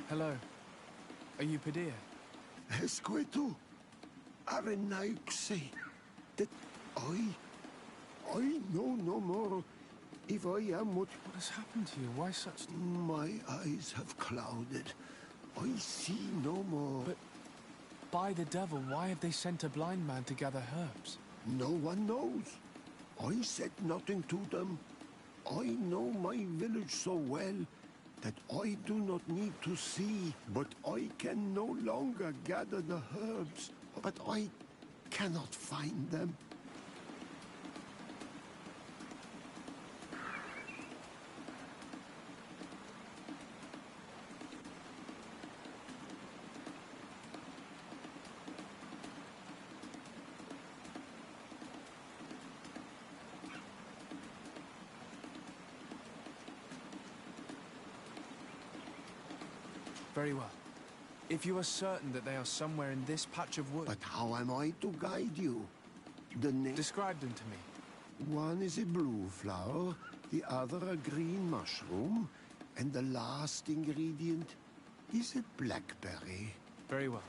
Hello. Are you Padilla? Esqueto, Arenauxi, that I know no more if I am what... What has happened to you? Why such... My eyes have clouded. I see no more. But, by the devil, why have they sent a blind man to gather herbs? No one knows. I said nothing to them. I know my village so well that I do not need to see, but I can no longer gather the herbs, but I cannot find them. Very well. If you are certain that they are somewhere in this patch of wood... But how am I to guide you? Describe them to me. One is a blue flower, the other a green mushroom, and the last ingredient is a blackberry. Very well.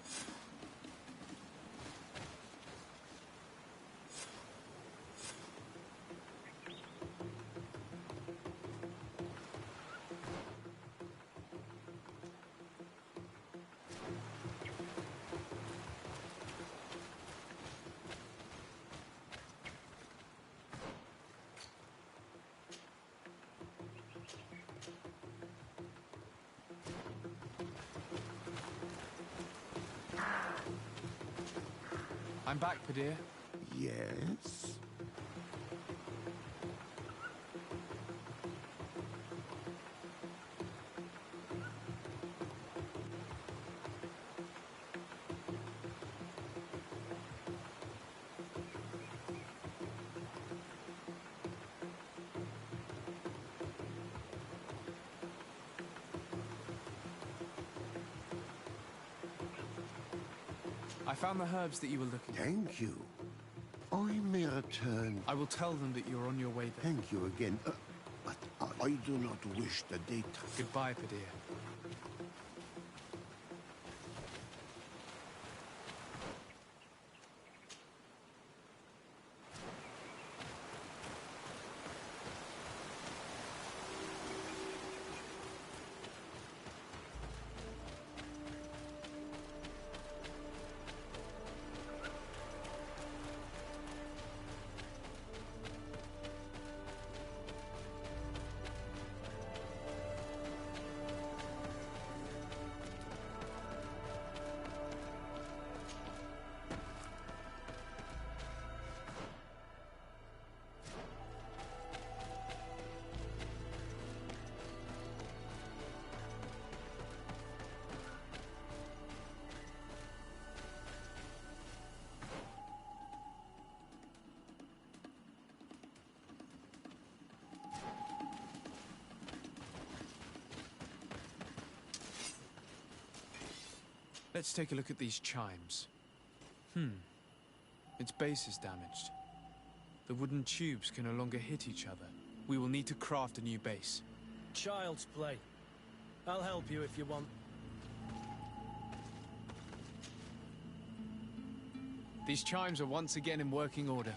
I'm back, Padilla. Yes? I found the herbs that you were looking for. Thank you. I may return. I will tell them that you're on your way there. Thank you again. But I do not wish the date. Goodbye, Padilla. Let's take a look at these chimes. Its base is damaged. The wooden tubes can no longer hit each other. We will need to craft a new base. Child's play. I'll help you if you want. These chimes are once again in working order.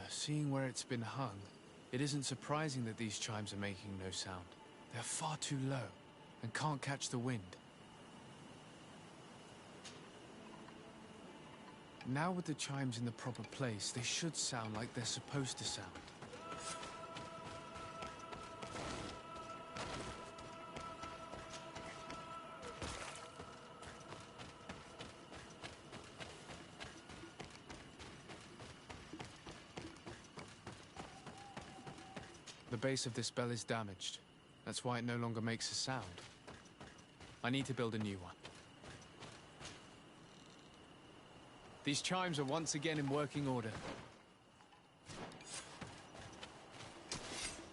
seeing where it's been hung, it isn't surprising that these chimes are making no sound. They're far too low and can't catch the wind. Now with the chimes in the proper place, they should sound like they're supposed to sound. The base of this bell is damaged. That's why it no longer makes a sound. I need to build a new one. These chimes are once again in working order.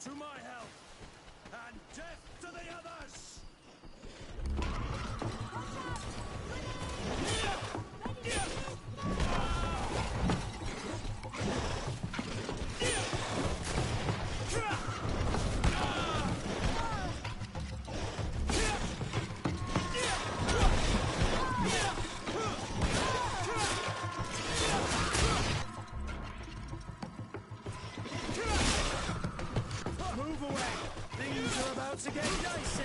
To my help, and death to the others! Move away! Things are about to get dicey!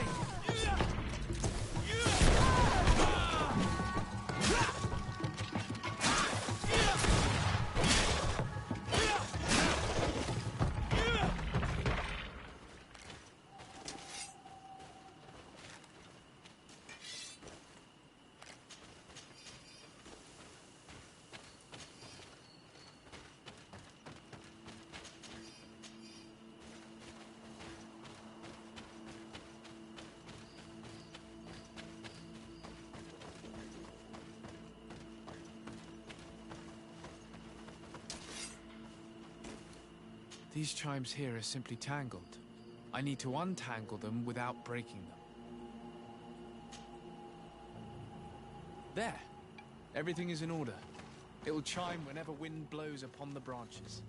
These chimes here are simply tangled. I need to untangle them without breaking them. There! Everything is in order. It will chime whenever wind blows upon the branches.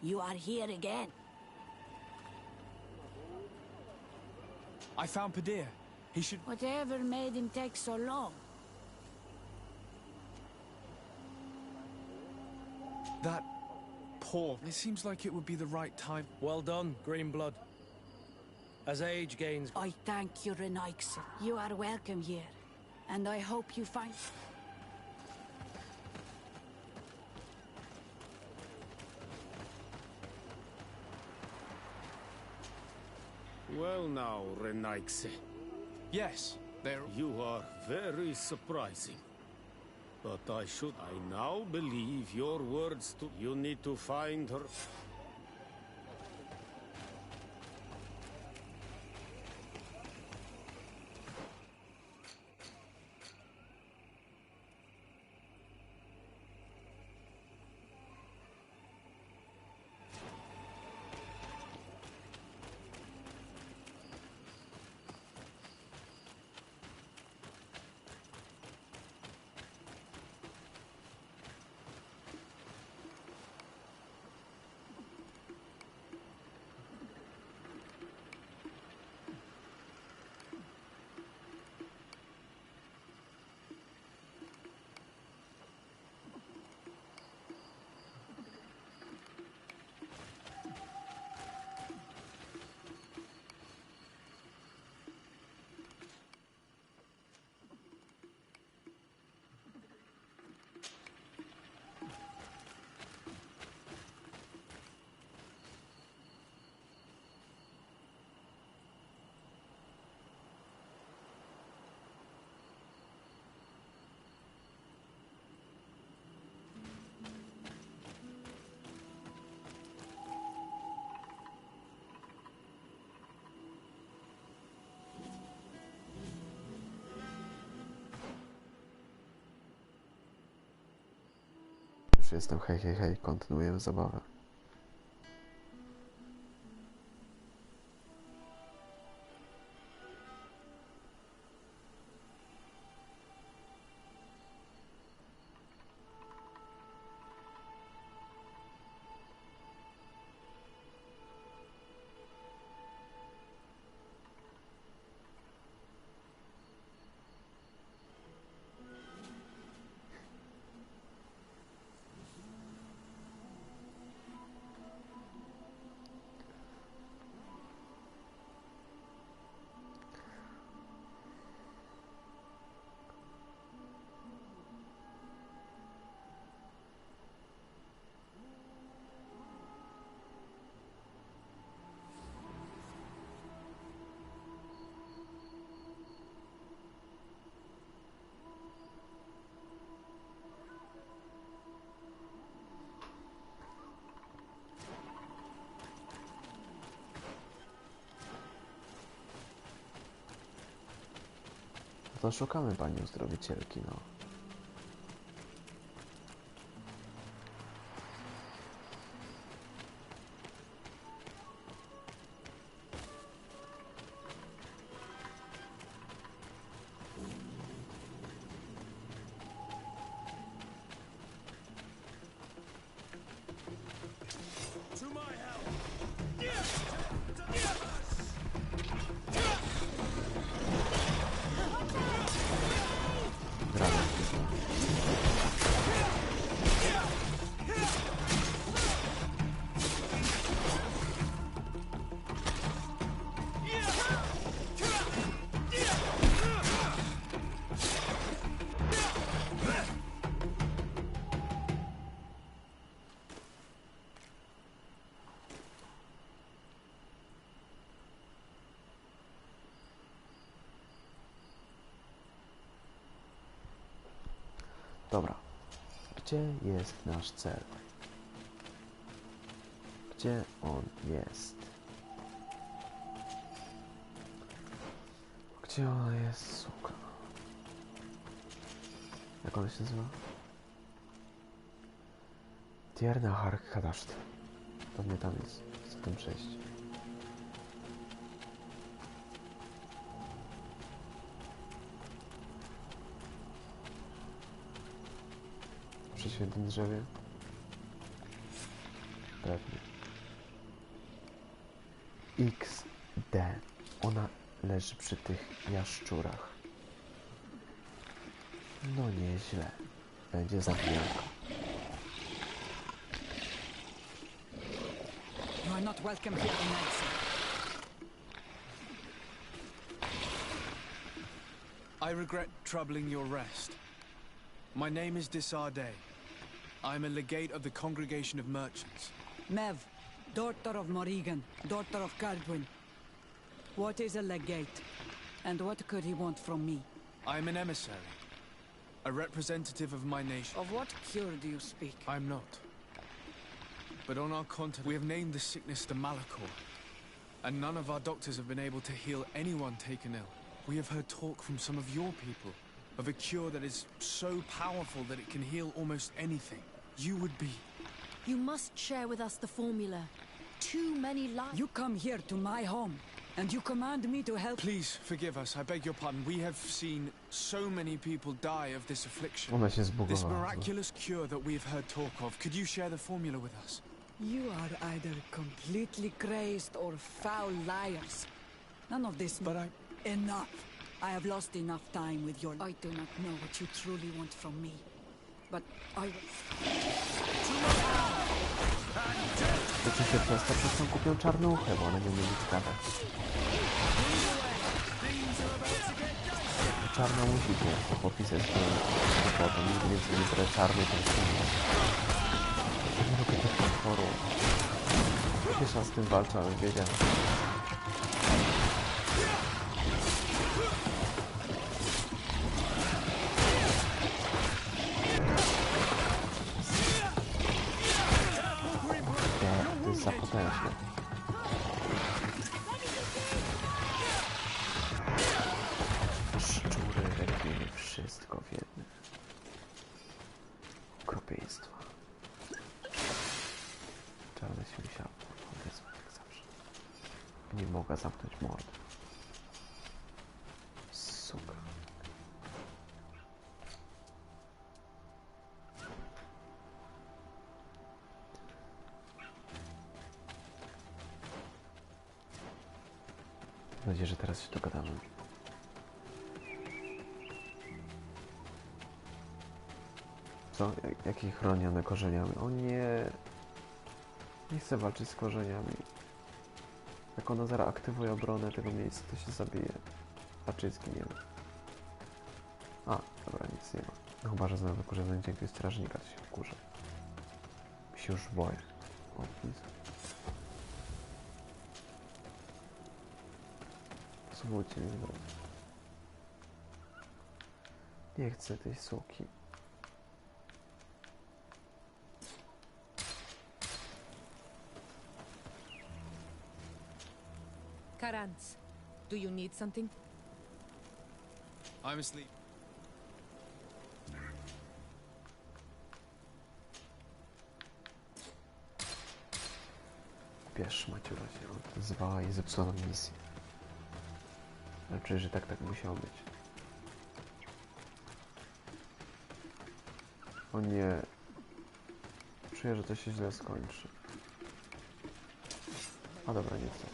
You are here again. I found Padir. He should... Whatever made him take so long? That... paw. It seems like it would be the right time. Well done, Greenblood. As age gains... I thank you, Renaixer. You are welcome here. And I hope you find... Well now, Renaixer. Yes, they're... You are very surprising. But I now believe your words to... You need to find her... Zawsze jestem hej, hej, hej, kontynuujemy zabawę. To szukamy pani uzdrowicielki, no. Dobra. Gdzie jest nasz cel? Gdzie on jest? Gdzie ona jest, suka? Jak ona się nazywa? Tierna Hark Kadaszt. Pewnie tam jest. Chcę tam przejść. Przy świętym drzewie? Pewnie. XD. Ona leży przy tych jaszczurach. No nieźle. Będzie zabijanka. You are not welcome here tonight, sir. I regret troubling your rest. My name is Disarday. I'm a legate of the Congregation of Merchants. Mev, daughter of Morrigan, daughter of Cardwin. What is a legate? And what could he want from me? I am an emissary. A representative of my nation. Of what cure do you speak? I'm not. But on our continent, we have named the sickness the Malachor. And none of our doctors have been able to heal anyone taken ill. We have heard talk from some of your people of a cure that is so powerful that it can heal almost anything. You would be... You must share with us the formula. Too many lives. You come here to my home, and you command me to help... Please, forgive us. I beg your pardon. We have seen so many people die of this affliction. Ona się This zbugowała. miraculous cure that we've heard talk of. Could you share the formula with us? You are either completely crazed or foul liars. None of this... But Enough. I have lost enough time with your... I do not know what you truly want from me. But I will... Chcecie się przestać, przez tą kupią czarnuchę, bo one nie umie nic gadać. Czarna musi się podpisać z tą kwotą, nigdy więcej nie tyle czarnej, to jest nie lubię tych potworów. Pierwsza z tym walczę, ale wiedziałem. To jest za potężne. Szczury, rekiny, wszystko w jednym. Okropieństwo. Czarne się musiało. Odezwać jak zawsze. Nie mogła zamknąć mordy. Suka. Mam nadzieję, że teraz się dogadamy. Co? Jakie chronione korzeniami? O nie! Nie chcę walczyć z korzeniami. Jak ona zaraz aktywuje obronę tego miejsca, to się zabije. Raczej zginiemy. A, dobra, nic nie ma. No chyba, że znowu korzenie dzięki strażnika, to się wkurzę. Się już boję. O, nic. Pozwólcie mi wybrać. Nie chcę tej suki. Karans, do you need something? I'm asleep. Wiesz, Maciura się odezwała i zepsuła nam misję. Ale czuję, że tak musiało być. O nie. Czuję, że to się źle skończy. A dobra, nie chcę.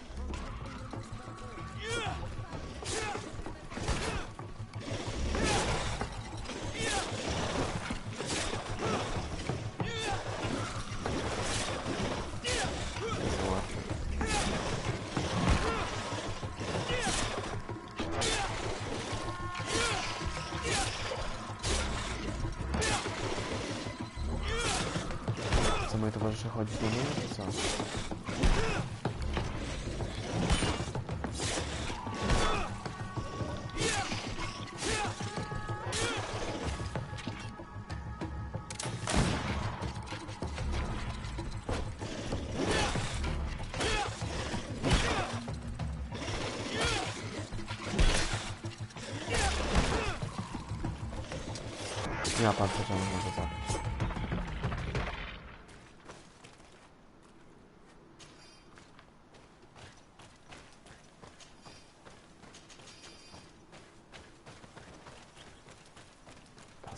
Co, moje towarzysze chodzić do mnie, czy co? Ja pancerza może zabić.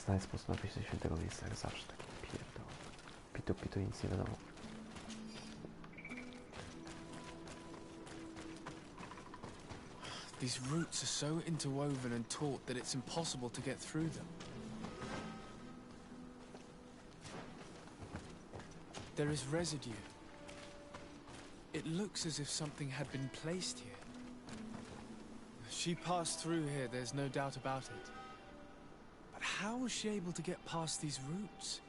Znaleźć sposób na wyjście do świętego miejsca, jak zawsze, taki pierdol. Pitu, nic nie wiadomo. These roots are so interwoven and taut that it's impossible to get through them. There is residue. It looks as if something had been placed here. She passed through here, there's no doubt about it. But how was she able to get past these roots?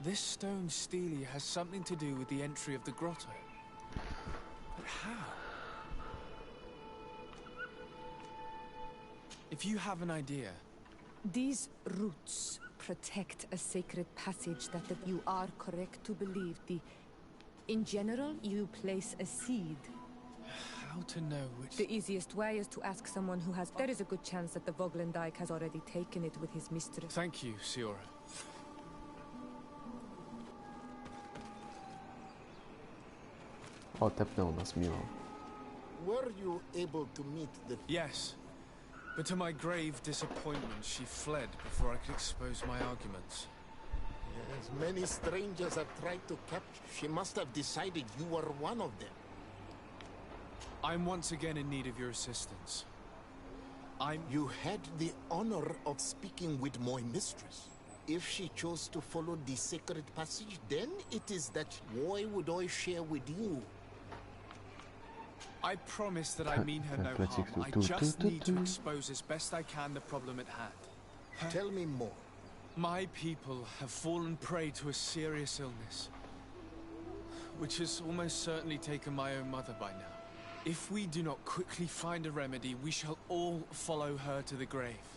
This stone stele has something to do with the entry of the grotto. But how? If you have an idea... These roots protect a sacred passage that you are correct to believe. In general, you place a seed. How to know which... The easiest way is to ask someone who has... There is a good chance that the Voglandike has already taken it with his mistress. Thank you, Siora. O, tepnął nas miło. Were you able to meet the... Yes. But to my grave disappointment, she fled before I could expose my arguments. Yes, many strangers have tried to capture. She must have decided you were one of them. I'm once again in need of your assistance. You had the honor of speaking with my mistress. If she chose to follow the sacred passage, then it is that why would I share with you? I promise that I mean her no harm. I just need to expose as best I can the problem at hand. Tell me more. My people have fallen prey to a serious illness, which has almost certainly taken my own mother by now. If we do not quickly find a remedy, we shall all follow her to the grave.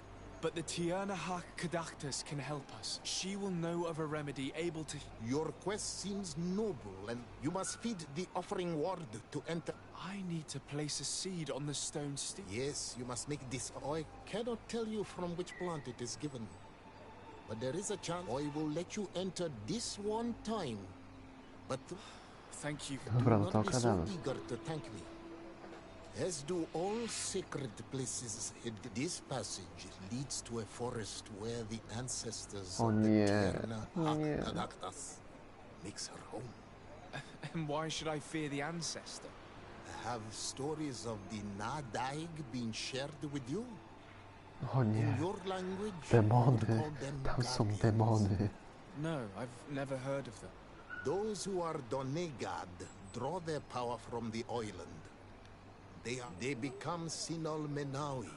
But the Tiernahak Kadaktas can help us. She will know of a remedy able to... Your quest seems noble, and you must feed the offering ward to enter. I need to place a seed on the stone stele. Yes, you must make this. I cannot tell you from which plant it is given. But there is a chance I will let you enter this one time. But... thank you. Dobra, Do no to not be so okradamy. eager to thank me. As do all sacred places, this passage leads to a forest where the ancestors O of the nie, Tierna nie. Hakadaktas makes her home. And why should I fear the ancestor? Have stories of the Nadaig been shared with you? O In nie, your language, you would demony, call them tam są guardians. demony. No, I've never heard of them. Those who are Donegad draw their power from the island. They become Sinol Menawi.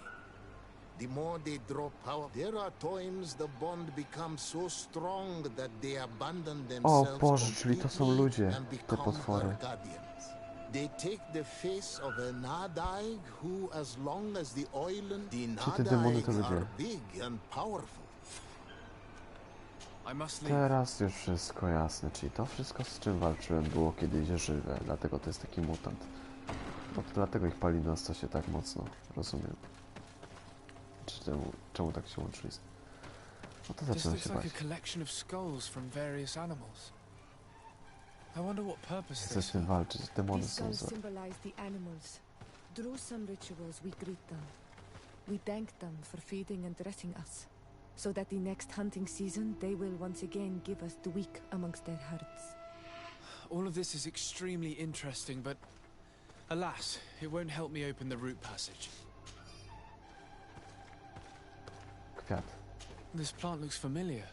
The more they draw power, there are times the bond becomes so strong that they abandon O themselves Boże, czyli to są completely ludzie, and te become potwory. her guardians. They take the face of a Nadaig who, as long as the island, the Czy te demony Nadaig to ludzie? are big and powerful. I must leave. Teraz już wszystko jasne, czyli to wszystko, z czym walczyłem, było kiedyś żywe, dlatego to jest taki mutant. No to dlatego ich pali na stosie tak mocno, rozumiem. Czemu tak się łączyli? No to This zaczynam looks się like bać. a collection of skulls from various animals. I wonder what purpose Chcę they z tym serve. walczyć, demony These są skulls za... symbolize the animals. Through some rituals, we greet them. We thank them for feeding and dressing us, so that the next hunting season they will once again give us the weak amongst their herds. All of this is extremely interesting, but alas, it won't help me open the root passage. Kwiat. This plant looks familiar.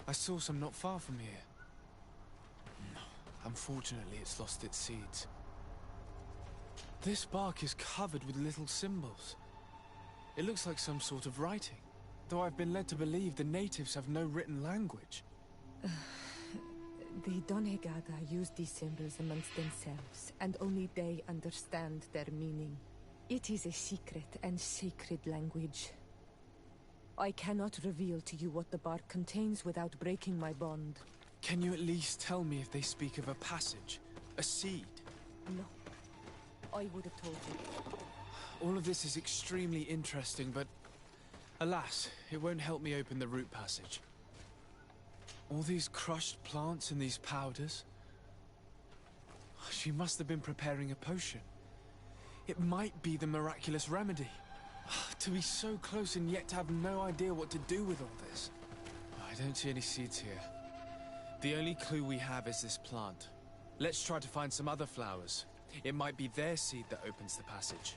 I saw some not far from here. Unfortunately, it's lost its seeds. This bark is covered with little symbols. It looks like some sort of writing, though I've been led to believe the natives have no written language. The Donegada use these symbols amongst themselves, and only they understand their meaning. It is a secret and sacred language. I cannot reveal to you what the bark contains without breaking my bond. Can you at least tell me if they speak of a passage, a seed? No. I would have told you. All of this is extremely interesting, but alas, it won't help me open the root passage. All these crushed plants and these powders. She must have been preparing a potion. It might be the miraculous remedy. To be so close and yet to have no idea what to do with all this. I don't see any seeds here. The only clue we have is this plant. Let's try to find some other flowers. It might be their seed that opens the passage.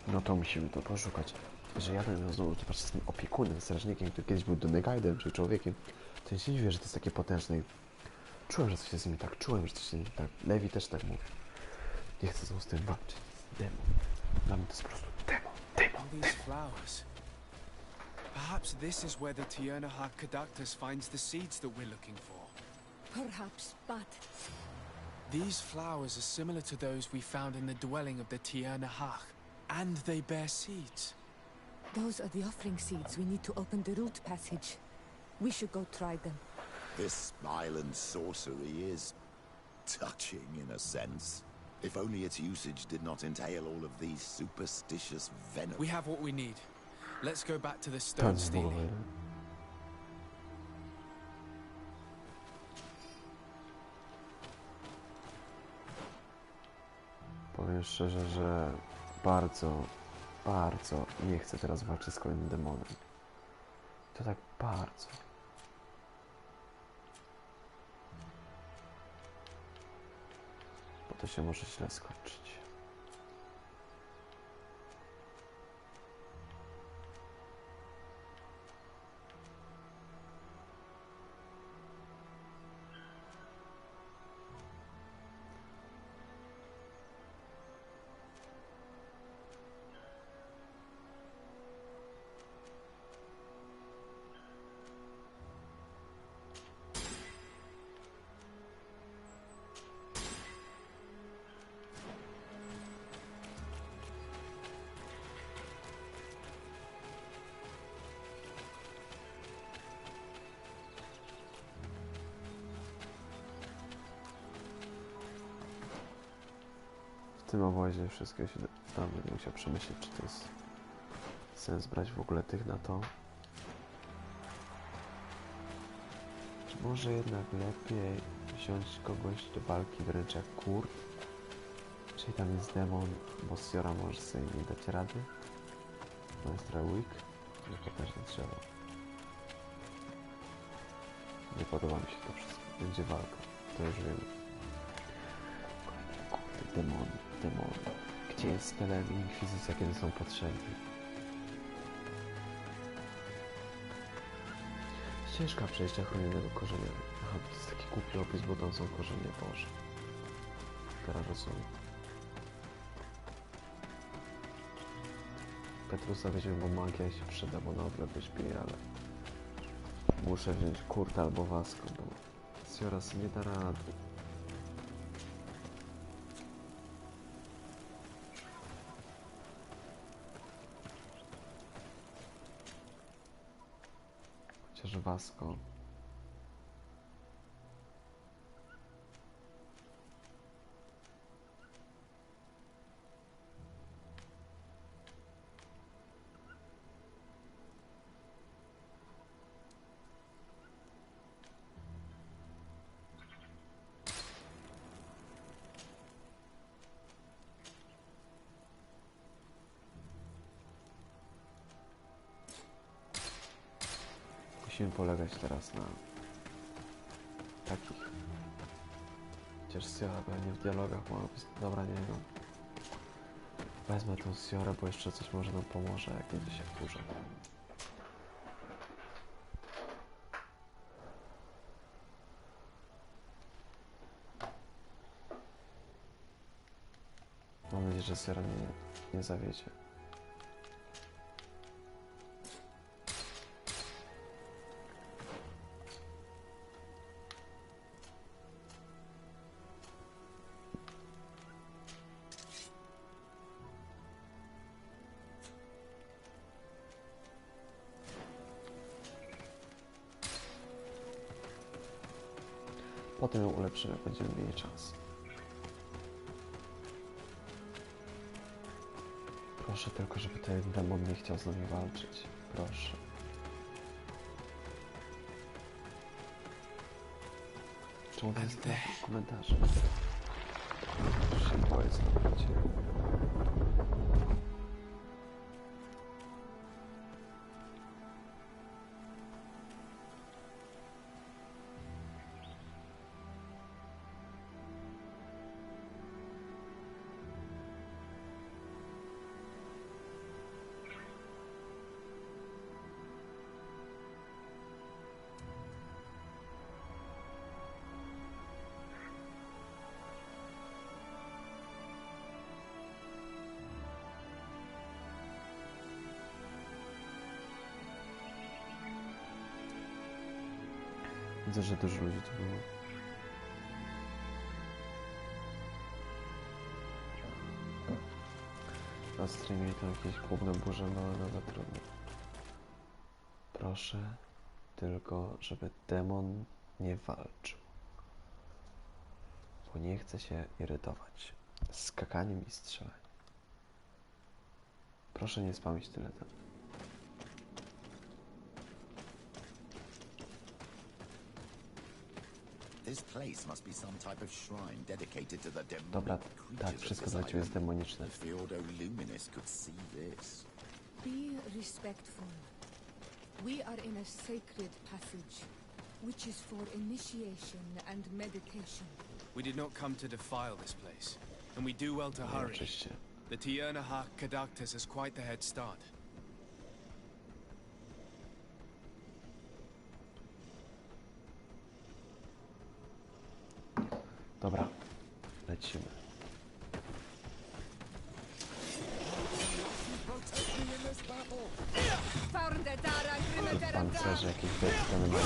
No to musimy to poszukać. Że ja będę znowu patrzę z tym opiekunem, strażnikiem, który kiedyś był Donegajdem, czy człowiekiem, to ja się dziwię, że to jest takie potężne. Czułem, że coś jest z nim tak, czułem, że coś jest z nim tak. Lewi też tak mówi. Nie chcę znowu z tym walczyć. Demon. Dla mnie to jest po prostu demon. All these flowers. Perhaps this is where the Tierna Hakadaktas finds the seeds that we're looking for. Perhaps, but These flowers are similar to those we found in the dwelling of the Tierna Hach, and they bear seeds. those are the offering seeds we need to open the root passage. We should go try them. This island sorcery is touching in a sense. If only its usage did not entail all of these superstitious venom. We have what we need. Let's go back to the stone stealing. Powiem szczerze, że bardzo nie chcę teraz walczyć z kolejnym demonem. To tak bardzo. Bo to się może źle skończyć. tym obozie wszystkiego się tam będę musiał przemyśleć, czy to jest sens brać w ogóle tych na to. Czy może jednak lepiej wziąć kogoś do walki wręcz jak Kurt? Czyli tam jest demon, bo Siora może sobie nie dać rady. No jest trochę weak. Nie potężne drzewo. Nie podoba mi się to wszystko. Będzie walka. To już wiemy. Kurde, demony. Gdzie jest Spelem i Inkwizycja, kiedy są potrzebni? Ścieżka przejścia chronionego korzenia. Aha, to jest taki głupi opis, bo tam są korzenie Boże. Teraz rozumiem. Petrusa weźmie, bo magia się przyda, bo na odległość bije, ale muszę wziąć Kurta albo Vasco, bo Sioras nie da rady. Chociaż Vasco. Musimy polegać teraz na takich. Chociaż Siora pewnie w dialogach mogła być dobra, nie wiem. Wezmę tą Siorę, bo jeszcze coś może nam pomoże, jak będzie się wkurzę. Mam nadzieję, że Siora mnie nie zawiedzie. Potem ją ulepszymy, będziemy mieli czas. Proszę tylko, żeby ten demon nie chciał z nami walczyć. Proszę. Czemu to jest w komentarzu? Już się boję, co to będzie. Widzę, że dużo ludzi tu było. Na streamie to jakieś główne burze, no ale nawet trudno. Proszę tylko, żeby demon nie walczył. Bo nie chcę się irytować skakaniem i strzelaniem. Proszę nie spamić tyle tam. Dobra, tak, wszystko dla ciebie jest demoniczne. Be respectful. We are in a sacred passage, which is for initiation and meditation. We did not come to defile this place, and we do well to hurry. Oczywiście. The Tiernaha Kadactus has quite the head start. Dobra, lecimy. Pancerze jakieś wielkie mają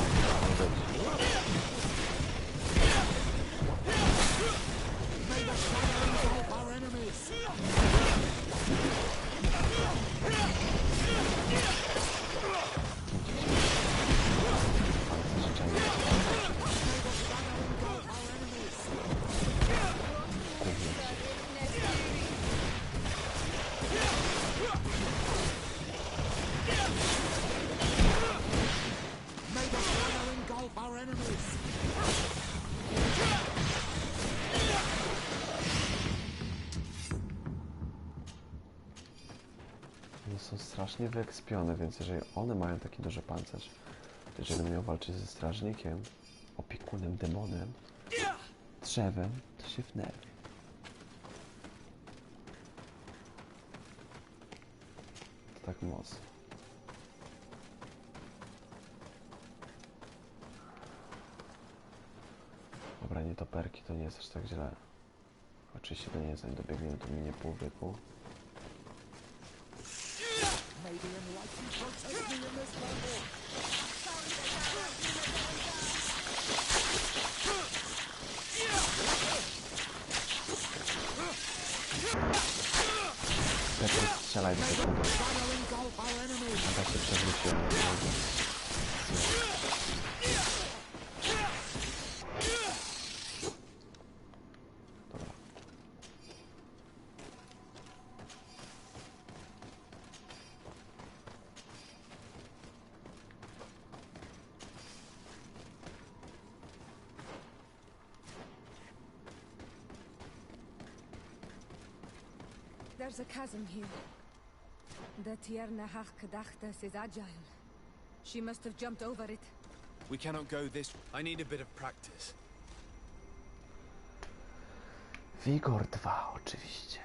strasznie wyekspione, więc jeżeli one mają taki duży pancerz, to jeżeli miał walczyć ze strażnikiem, opiekunem, demonem, drzewem, to się wnerwi. To tak mocno. Dobra, nietoperki to nie jest aż tak źle. Oczywiście to nie jest, zanim dobiegniemy, to minie pół wieku. Lepiej strzelaj do sekundy. A tak się przewróciłem. Dobra. There's a chasm here. The Tierna Hachkadachtas is agile. She must have jumped over it. We cannot go this. I need a bit of practice. Wigor 2, oczywiście.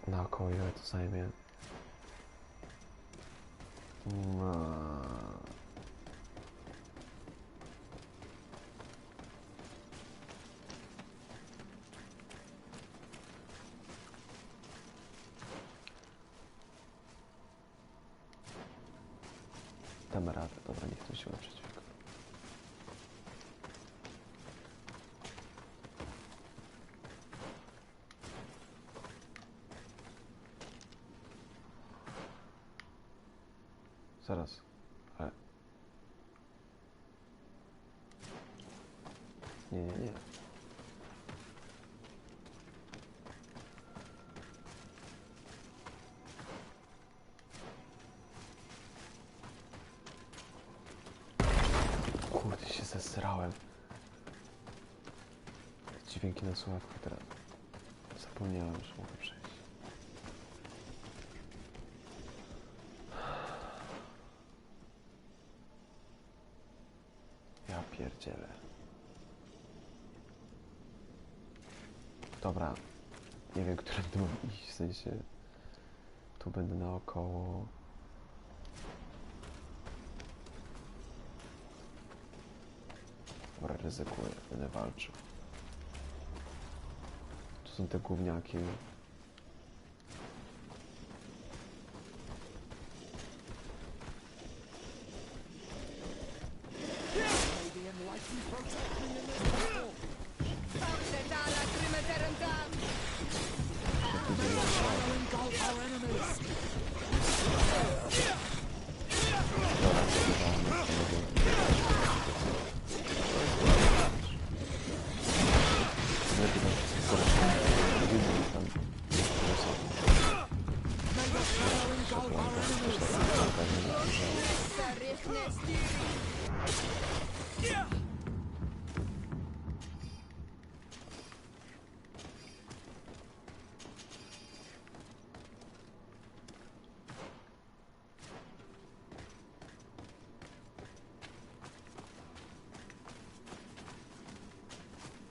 Na około ile to zajmie? Damy radę, dobra, niech to się ulepszyć. Zaraz, ale... Nie. Kurde, się zesrałem. Dźwięki na słuchawkach teraz. Zapomniałem, że mogę przejść. Ja pierdzielę. Dobra. Nie wiem, którym tu mam iść, w sensie... Tu będę naokoło... Dobra, ryzykuję, będę walczył. Tu są te gówniaki.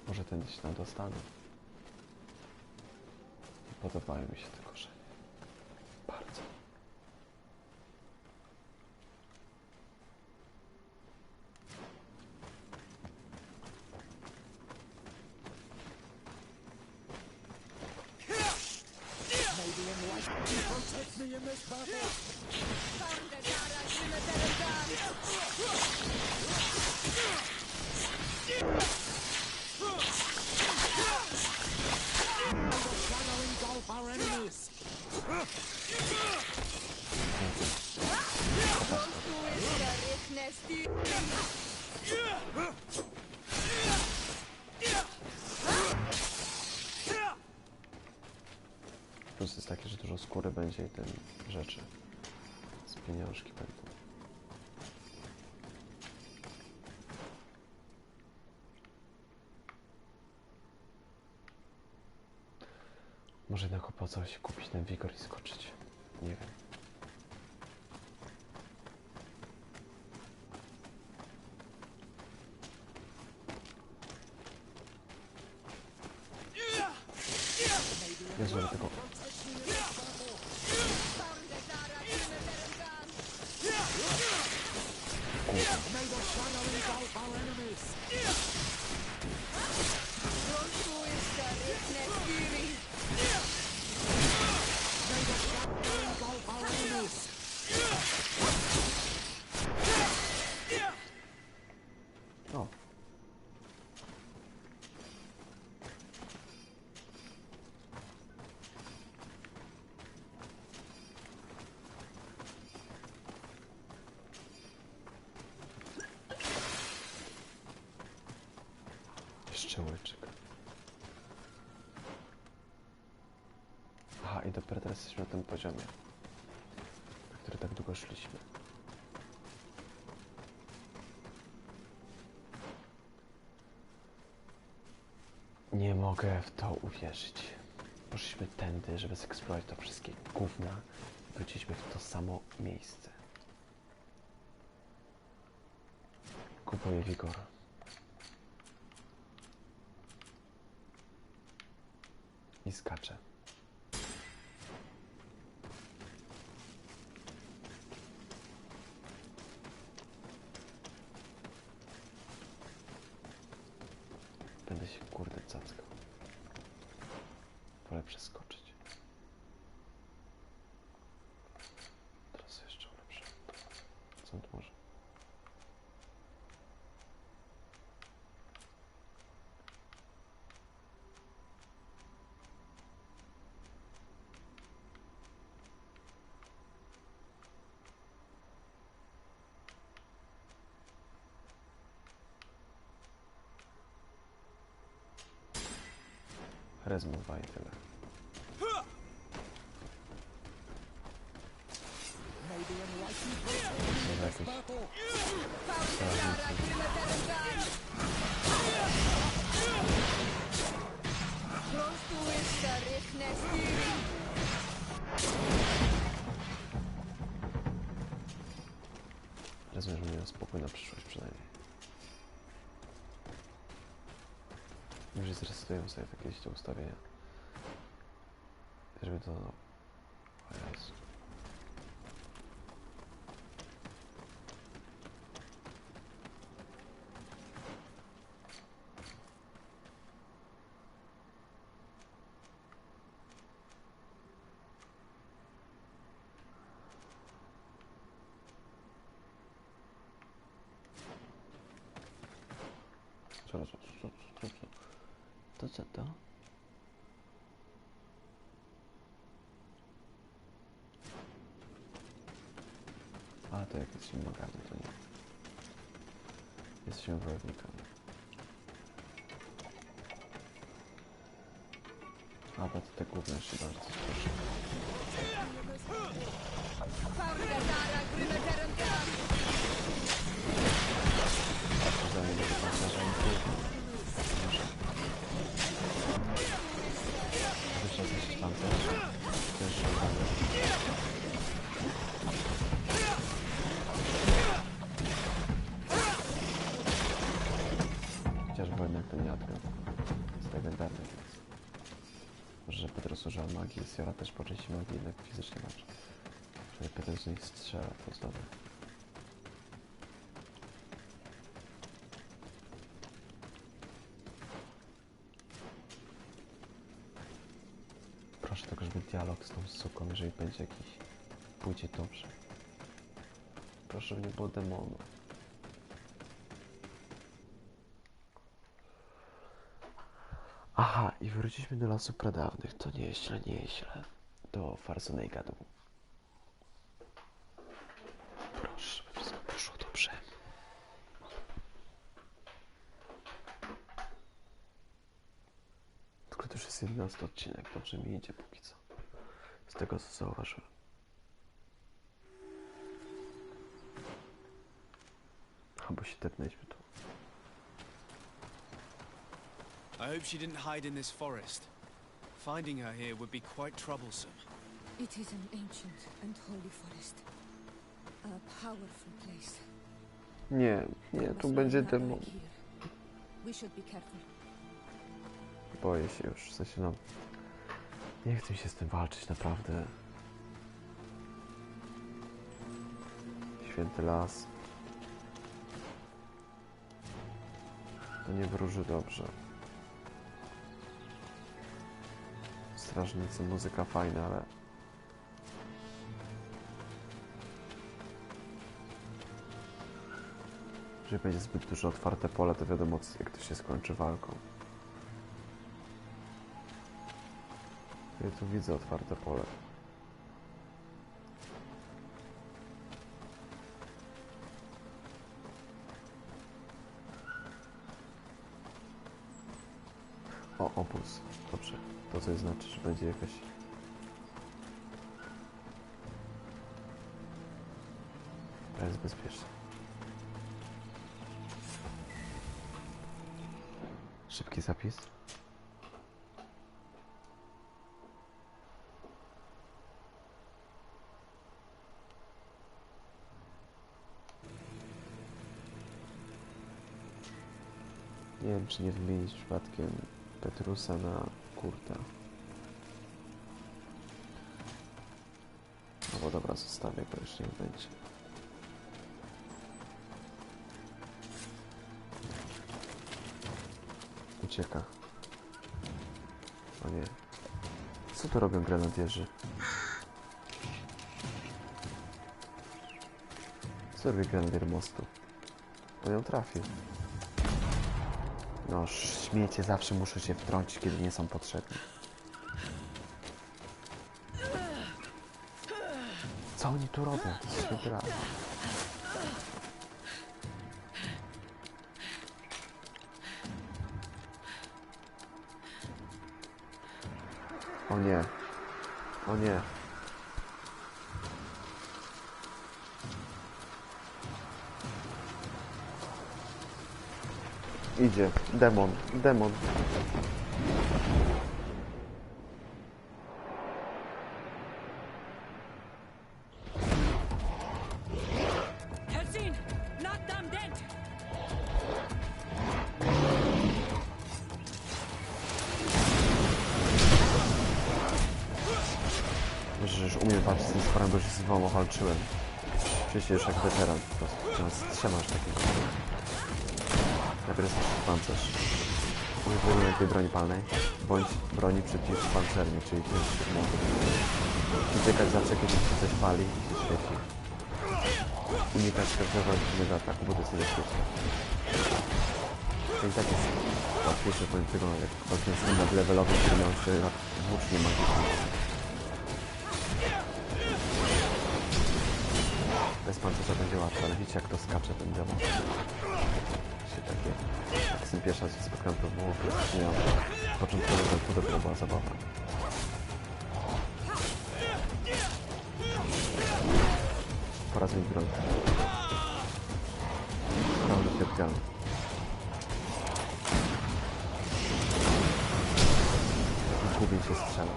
Może tędy się tam dostanę. Podobają mi się te korzenie. Bardzo. Plus jest takie, że dużo skóry będzie i ten rzeczy z pieniążki będą. Może jednak opłacało się kupić ten wigor i skoczyć. Nie wiem. Jezu, ale tego... O. Jeszcze łyczek. Aha, i dopiero teraz jesteśmy na tym poziomie, na który tak długo szliśmy. Nie mogę w to uwierzyć. Poszliśmy tędy, żeby zeksplorować to wszystkie gówna. Wróciliśmy w to samo miejsce. Kupuję wigor. I skaczę. Będę się kurde cackał. Wolę przeskoczyć. Teraz jeszcze lepsze. Co tu może? Rezmowa i tyle. Może jakieś... Rozumiem, że miał spokój na przyszłość przynajmniej. Może zresetujemy sobie jakieś te ustawienia. Żeby to... O Jezu. To co to? A, to jak jesteśmy magami, to nie. Jesteśmy wojownikami. A, bo to te główne jeszcze bardzo proszę. Za mnie do pancerza i trudno. Jeszcze jakiś pancerz. Też żądamy. Chociaż jednak to nie odkrył. Jest legendarny, więc... Może, że Petros użyła magii, Siora też po części magii, jednak fizycznie masz. Jeżeli Petros z nich strzela, to jest dobre. Proszę tylko, żeby dialog z tą suką, jeżeli będzie jakiś... pójdzie dobrze. Proszę, żeby nie było demonu. Aha, i wróciliśmy do lasów pradawnych. To nie jest źle, nie jest źle. Do Farsonej gadu. Proszę, żeby wszystko poszło dobrze. Tylko to już jest 11 odcinek. Dobrze mi idzie póki co. Z tego, co zauważyłem. Albo się tepnęliśmy tu. I hope she didn't hide in this forest. Finding her here would be quite troublesome. It is an ancient and holy forest. A powerful place. Nie, tu będzie demon. We should be careful. Boję się już, w sensie no... Nie chcę się z tym walczyć, naprawdę. Święty las. To nie wróży dobrze. Strażnicy, muzyka fajna, ale... Jeżeli będzie zbyt duże otwarte pole, to wiadomo, jak to się skończy walką. Ja tu widzę otwarte pole. O, obóz. Dobrze. To coś znaczy, że będzie jakaś... To jest bezpieczne. Szybki zapis. Nie wiem, czy nie wymienić przypadkiem Petrusa na Kurta. No bo dobra, zostawię go, już niech będzie. Ucieka. O nie. Co tu robią grenadierzy? Co robi grenadier mostu? On ją trafił. No, śmiecie zawsze muszą się wtrącić, kiedy nie są potrzebni. Co oni tu robią? To jest świetny raz. O nie. O nie. Idzie. Demon. Demon. Może, że już umiem walczyć z tym sporem, bo już z dwoma walczyłem. Przecież już jak weteran po prostu. Trzymasz takiego. Najpierw jest pancerz. Używanie tej broni palnej, bądź broni przeciwpancernej, czyli też może uciekać zawsze, kiedy się coś pali i się świeci. Unikać każdego innego ataku, bo to jest niebezpieczne. I tak jest łatwiejsze powiem tego, jak walczyłem z nad levelowym, który miał się włócznie magiczny. Bez pancerza będzie łatwo, ale widzicie jak to skacze ten demon. Takie, jak z tym pierwszy raz się spotkałem, to było fascynujące. Początkowo to dopiero była zabawa. Pora zmienić broń. Prawda środkami. Taki gubień się strzela.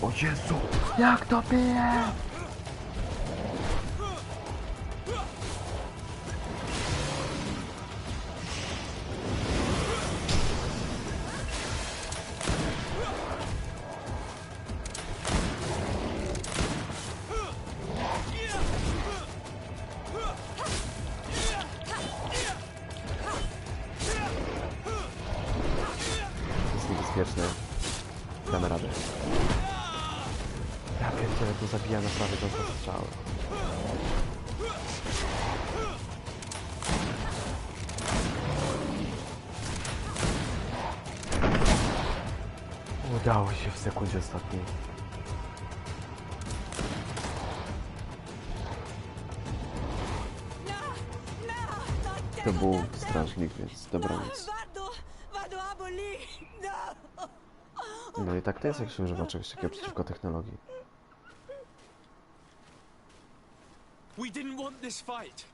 O Jezu, jak to bije! Jest niebezpieczne. Damy radę. Ja pierdzielę, to zabija naprawdę do strzały. Udało się w sekundzie ostatniej. To był strażnik, więc dobranoc. No i tak to jest, jak się używa czegoś takiego przeciwko technologii. We didn't want this fight.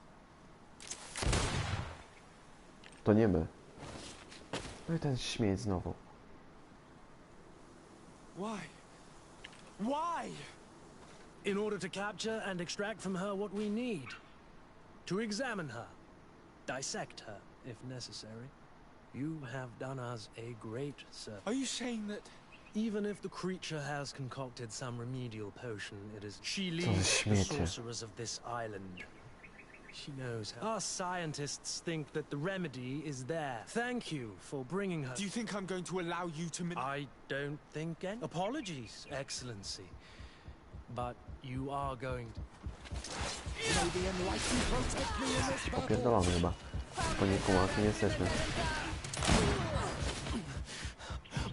To nie my. No i ten śmieć znowu. Why? Why? In order to capture and extract from her what we need. To examine her. Dissect her, if necessary. You have done us a great service. Are you saying that... Even if the creature has concocted some remedial potion, it is... She Co za leads the śmiecie. sorcerers of this island. She knows how. Our scientists think that the remedy is there. Thank you for bringing her. Do you think I'm going to allow you to... I don't think any. Apologies, Excellency. But you are going to... Popierdolony chyba. Po nie kumaty nie jesteśmy.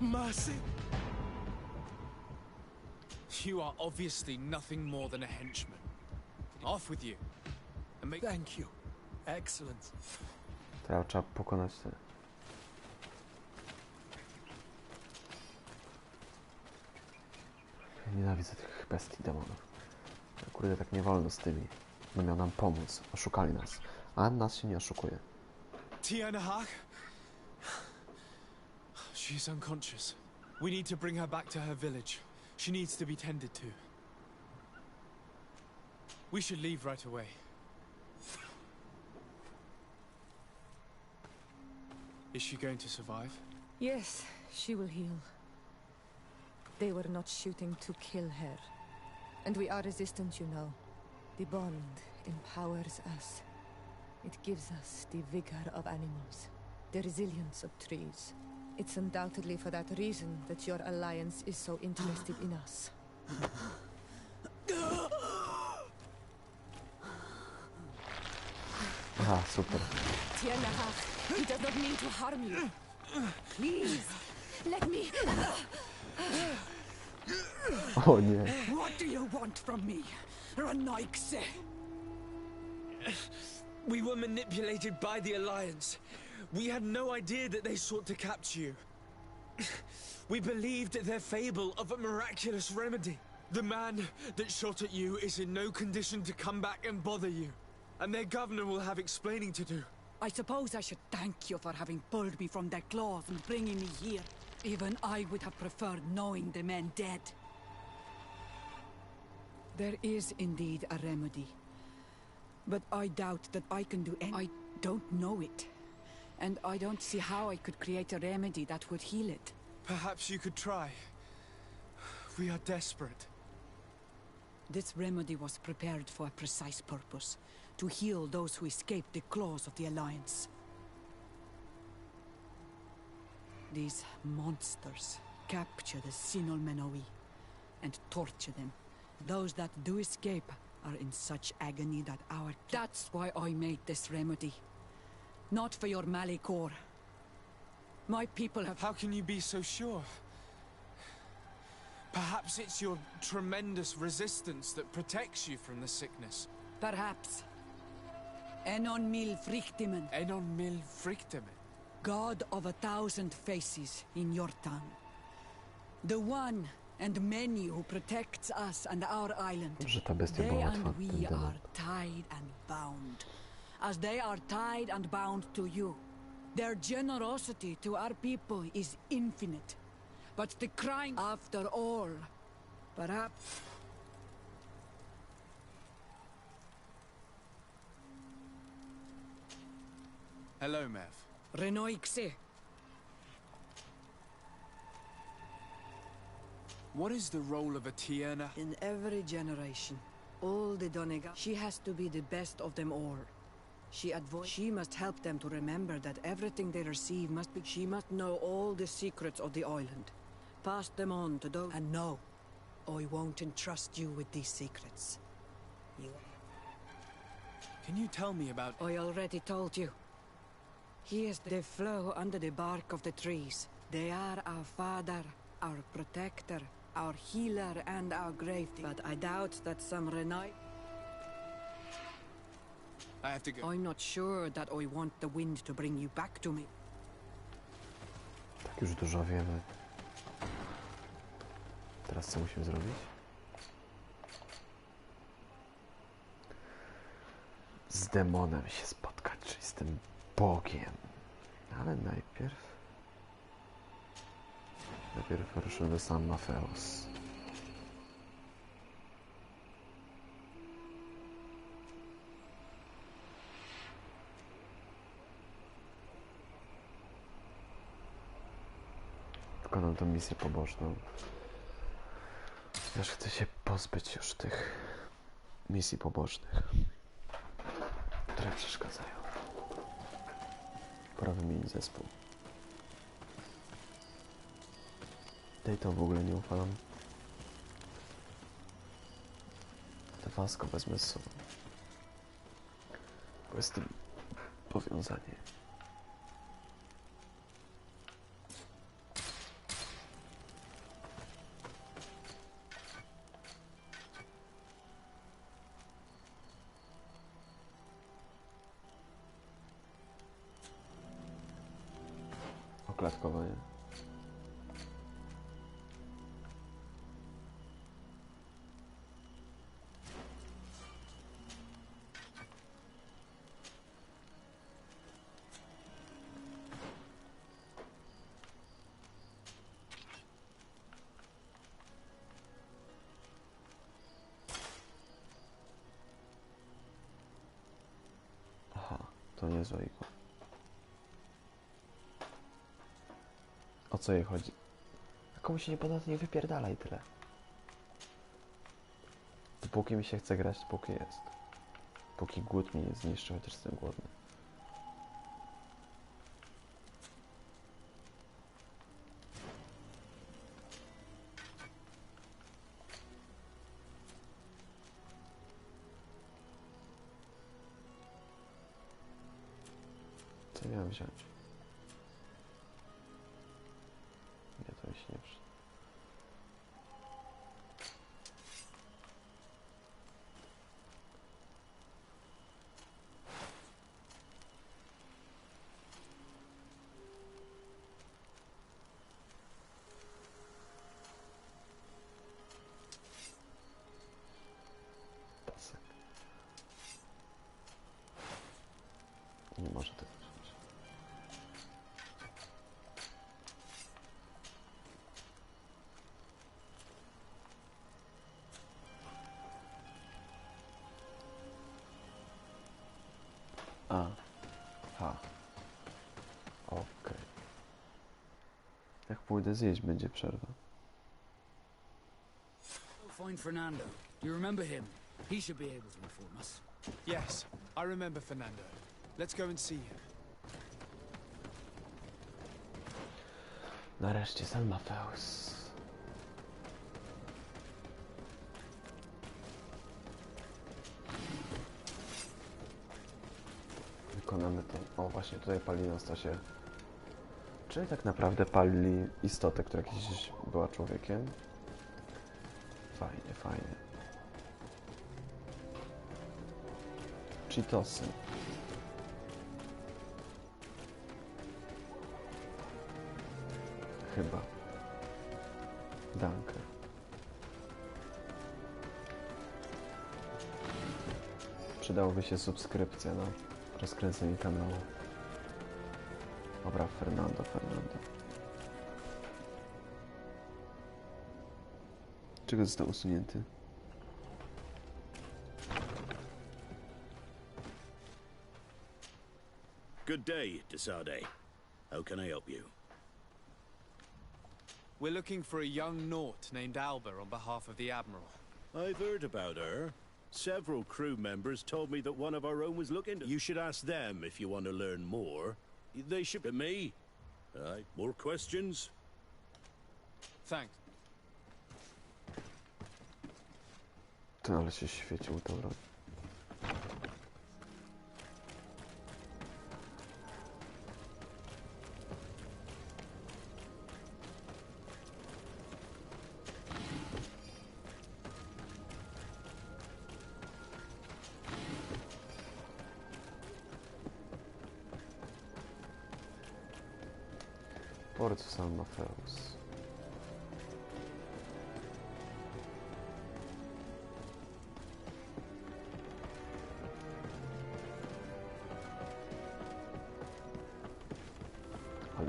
Mercy. You are obviously nothing more than a henchman. Off with you. And make... Thank you, Excellency. Teraz trzeba pokonać te. Nienawidzę tych bestii demonów. Kurde, tak nie wolno z tymi. No miał nam pomóc. Oszukali nas. A nas się nie oszukuje. Tiana Hawk? She is unconscious. We need to bring her back to her village. She needs to be tended to. We should leave right away. Is she going to survive? Yes, she will heal. They were not shooting to kill her. And we are resistant, you know. The bond empowers us. It gives us the vigor of animals, the resilience of trees. It's undoubtedly for that reason that your alliance is so interested in us. Aha, super. Tiana, he does not mean to harm you. Please, let me... O nie. What do you want from me, Ranoikse? We were manipulated by the Alliance. We had no idea that they sought to capture you. We believed their fable of a miraculous remedy. The man that shot at you is in no condition to come back and bother you. And their governor will have explaining to do. I suppose I should thank you for having pulled me from their claws and bringing me here. Even I would have preferred knowing the men dead. There is indeed a remedy. But I doubt that I can do any... I don't know it. And I don't see how I could create a remedy that would heal it. Perhaps you could try. We are desperate. This remedy was prepared for a precise purpose. To heal those who escaped the claws of the Alliance. These monsters capture the Sinol Menoi and torture them. Those that do escape are in such agony that our... That's why I made this remedy. Not for your Malikor. My people have... How can you be so sure? Perhaps it's your tremendous resistance that protects you from the sickness. Perhaps. Enon mil frictimen. Enon mil frictimen. God of 1,000 faces in your tongue. The one and many who protects us and our island. Że ta bestia They była and łatwa, we ten demon. are tied and bound. As they are tied and bound to you. Their generosity to our people is infinite. But the crime, after all, perhaps... Hello, Mev. Renoikse. What is the role of a Tiana? In every generation, all the Donega, she has to be the best of them all. She must help them to remember that everything they receive must be... She must know all the secrets of the island. Pass them on to those... And no, I won't entrust you with these secrets. Can you tell me about... I already told you. Here's they flow under the bark of the trees. They are our father, our protector, our healer, and our grave. But I doubt that some Renai... I have to go. I'm not sure that I want the wind to bring you back to me. Tak już dużo wiemy. Teraz co musimy zrobić? Z demonem się spotkać, czyli z tym Bogiem. Ale najpierw ruszymy do San Mafeos. Wykonam tę misję poboczną. Też chcę się pozbyć już tych misji pobocznych, które przeszkadzają. Pora wymienić zespół. Tej to w ogóle nie ufalam. Te Vasco wezmę z sobą. Bo jest tym powiązanie. Oklatkowanie. Aha, to niezła ikona. O co jej chodzi? Komu się nie podoba, to nie wypierdalaj tyle. Dopóki mi się chce grać, póki jest. Póki głód mnie nie zniszczy, chociaż jestem głodny. Co miałem wziąć? Nie, to mi się nie przyda. Pasek. Nie może tego wziąć. Aha. Okej. Jak pójdę zjeść, będzie przerwa. Find Fernando. Do you remember him? He should be able to inform us. Yes, I remember Fernando. Let's go and see him. Nareszcie San Mafeos. Wykonamy to. O, właśnie tutaj pali na stosie. Czyli tak naprawdę pali istotę, która kiedyś była człowiekiem. Fajnie, fajnie. Cheetosy. Chyba. Danke. Przydałoby się subskrypcja na rozkręcenie kanału. Dobra, Fernando. Czego został usunięty? Good day, Desade. How can I help you? We're looking for a young Naut named Alba on behalf of the Admiral. I've heard about her. Several crew members told me that one of our own was looking to... You should ask them if you want to learn more. They should... Me? Alright, more questions? Thanks. To ale się świecił tą broń. Port San Mafeos.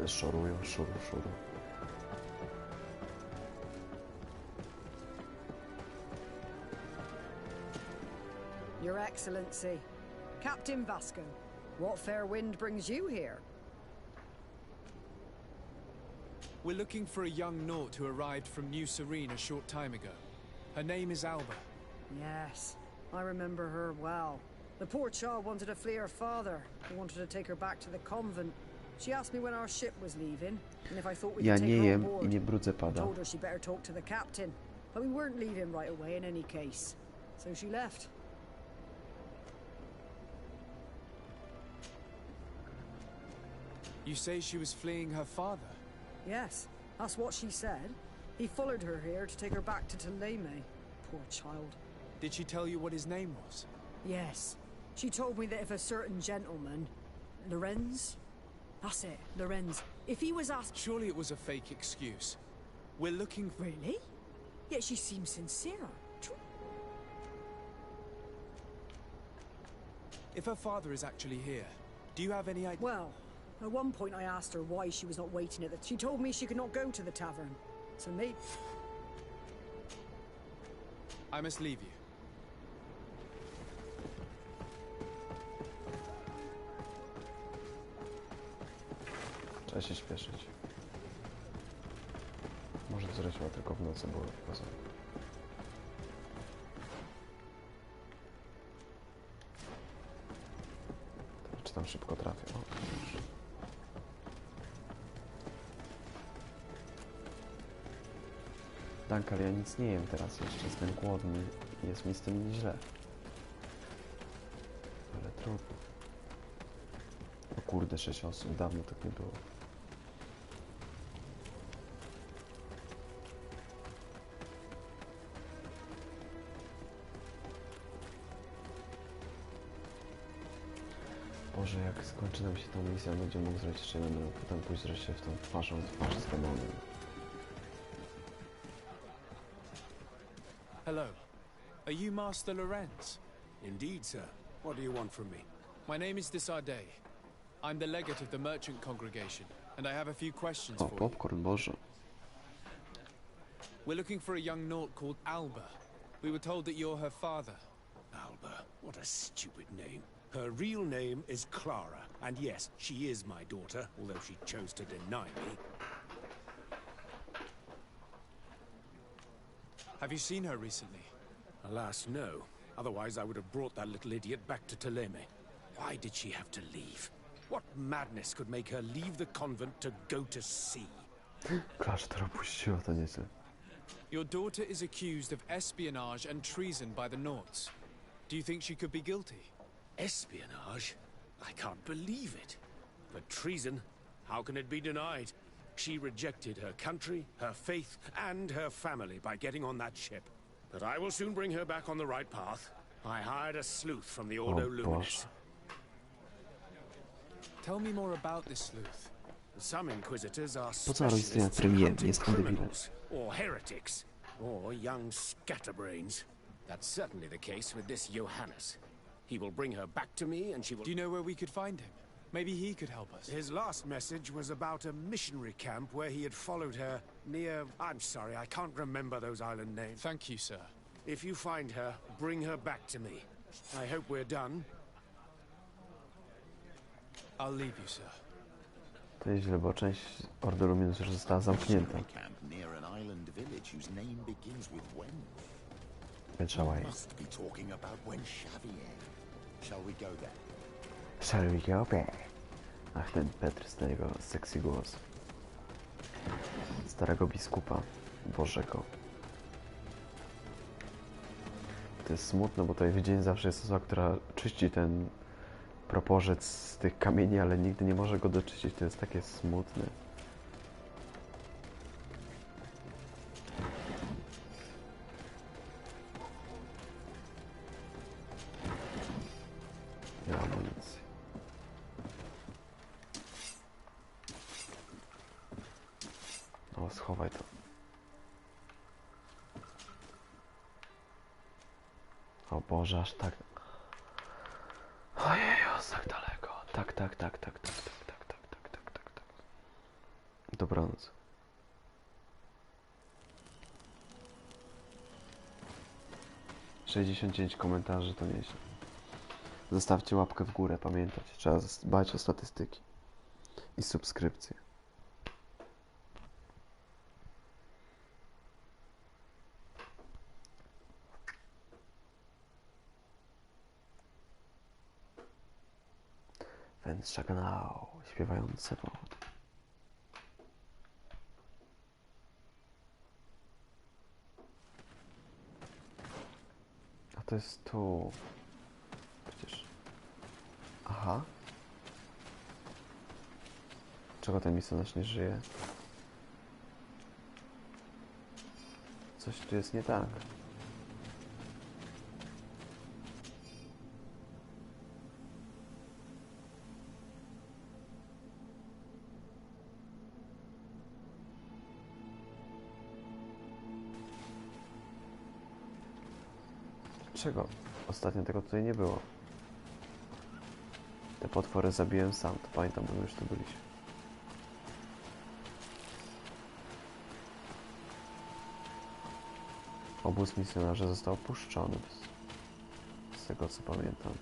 szorują, szuru. Your Excellency, Captain Vasco, what fair wind brings you here? We're looking for a young Naut who arrived from New Serene a short time ago. Her name is Alba. Yes, I remember her well. The poor child wanted to flee her father. He wanted to take her back to the convent. She asked me when our ship was leaving, and if I thought we could take her on board. I nie brudzę I pada. told her she better talk to the captain, but we weren't leaving right away in any case. So she left. You say she was fleeing her father? Yes, that's what she said. He followed her here to take her back to Toleme. Poor child. Did she tell you what his name was? Yes. She told me that if a certain gentleman... Lorenz? That's it, Lorenz. If he was asked... Surely it was a fake excuse. We're looking... Really? Yet she seems sincere. If her father is actually here, do you have any idea? Well, at one point I asked her why she was not waiting at the... She told me she could not go to the tavern. So maybe... I must leave you. Trzeba się śpieszyć. Może zresztą tylko w nocy było poza. Czy tam szybko trafię? O, już. Tak, ale ja nic nie jem teraz jeszcze, jestem głodny i jest mi z tym źle. Ale trudno. O kurde, 6 osób, dawno tak nie było. Boże, jak skończy nam się ta misja, będzie mógł zrobić jeszcze jeden, potem pójść wreszcie w tą twarzą twarz z demonem. Hello. Are you Master Lorenz? Indeed, sir. What do you want from me? My name is Desardet. I'm the legate of the merchant congregation, and I have a few questions O, for you. popcorn, Boże. We're looking for a young Naut called Alba. We were told that you're her father. Alba. What a stupid name. Her real name is Clara, and yes, she is my daughter, although she chose to deny me. Have you seen her recently? Alas, no. Otherwise, I would have brought that little idiot back to Toleme. Why did she have to leave? What madness could make her leave the convent to go to sea? Klasztor opuściło, to nieźle. Your daughter is accused of espionage and treason by the Nauts. Do you think she could be guilty? Espionage? I can't believe it. But treason? How can it be denied? She rejected her country, her faith, and her family by getting on that ship. But I will soon bring her back on the right path. I hired a sleuth from the Ordo Luminis. Tell me more about this sleuth. Some inquisitors are Po co istnienia premium? Jestem debilem. or heretics, or young scatterbrains. That's certainly the case with this Johannes. He will bring her back to me, and she will... Do you know where we could find him? Maybe he could help us. His last message was about a missionary camp where he had followed her near... I'm sorry, I can't remember those island names. Thank you, sir. If you find her, bring her back to me. I hope we're done. I'll leave you, sir. To jest źle, bo część Ordo Luminis już została zamknięta. Camp near an island village whose name begins with when. Pieczała jej. Must be talking about when Xavier. Shall we go there? Shall we go there? Ach, ten Petrus, ten jego sexy głos. Starego biskupa Bożego. To jest smutne, bo tutaj w dzień zawsze jest osoba, która czyści ten proporzec z tych kamieni, ale nigdy nie może go doczyścić. To jest takie smutne. Nie amunicji. No, schowaj to. O Boże, aż tak... Ojej, tak daleko. Tak. dobranoc. ...69 komentarzy to nieźle. Zostawcie łapkę w górę, pamiętajcie, trzeba dbać o statystyki i subskrypcje. Wędrza kanał, śpiewające wody. A to jest tu. Przecież. Aha. Czego ten misjonarz nie żyje? Coś tu jest nie tak. Dlaczego? Ostatnio tego tutaj nie było. Te potwory zabiłem sam, to pamiętam, bo my już tu byliśmy. Obóz misjonarzy został opuszczony. Z tego co pamiętam.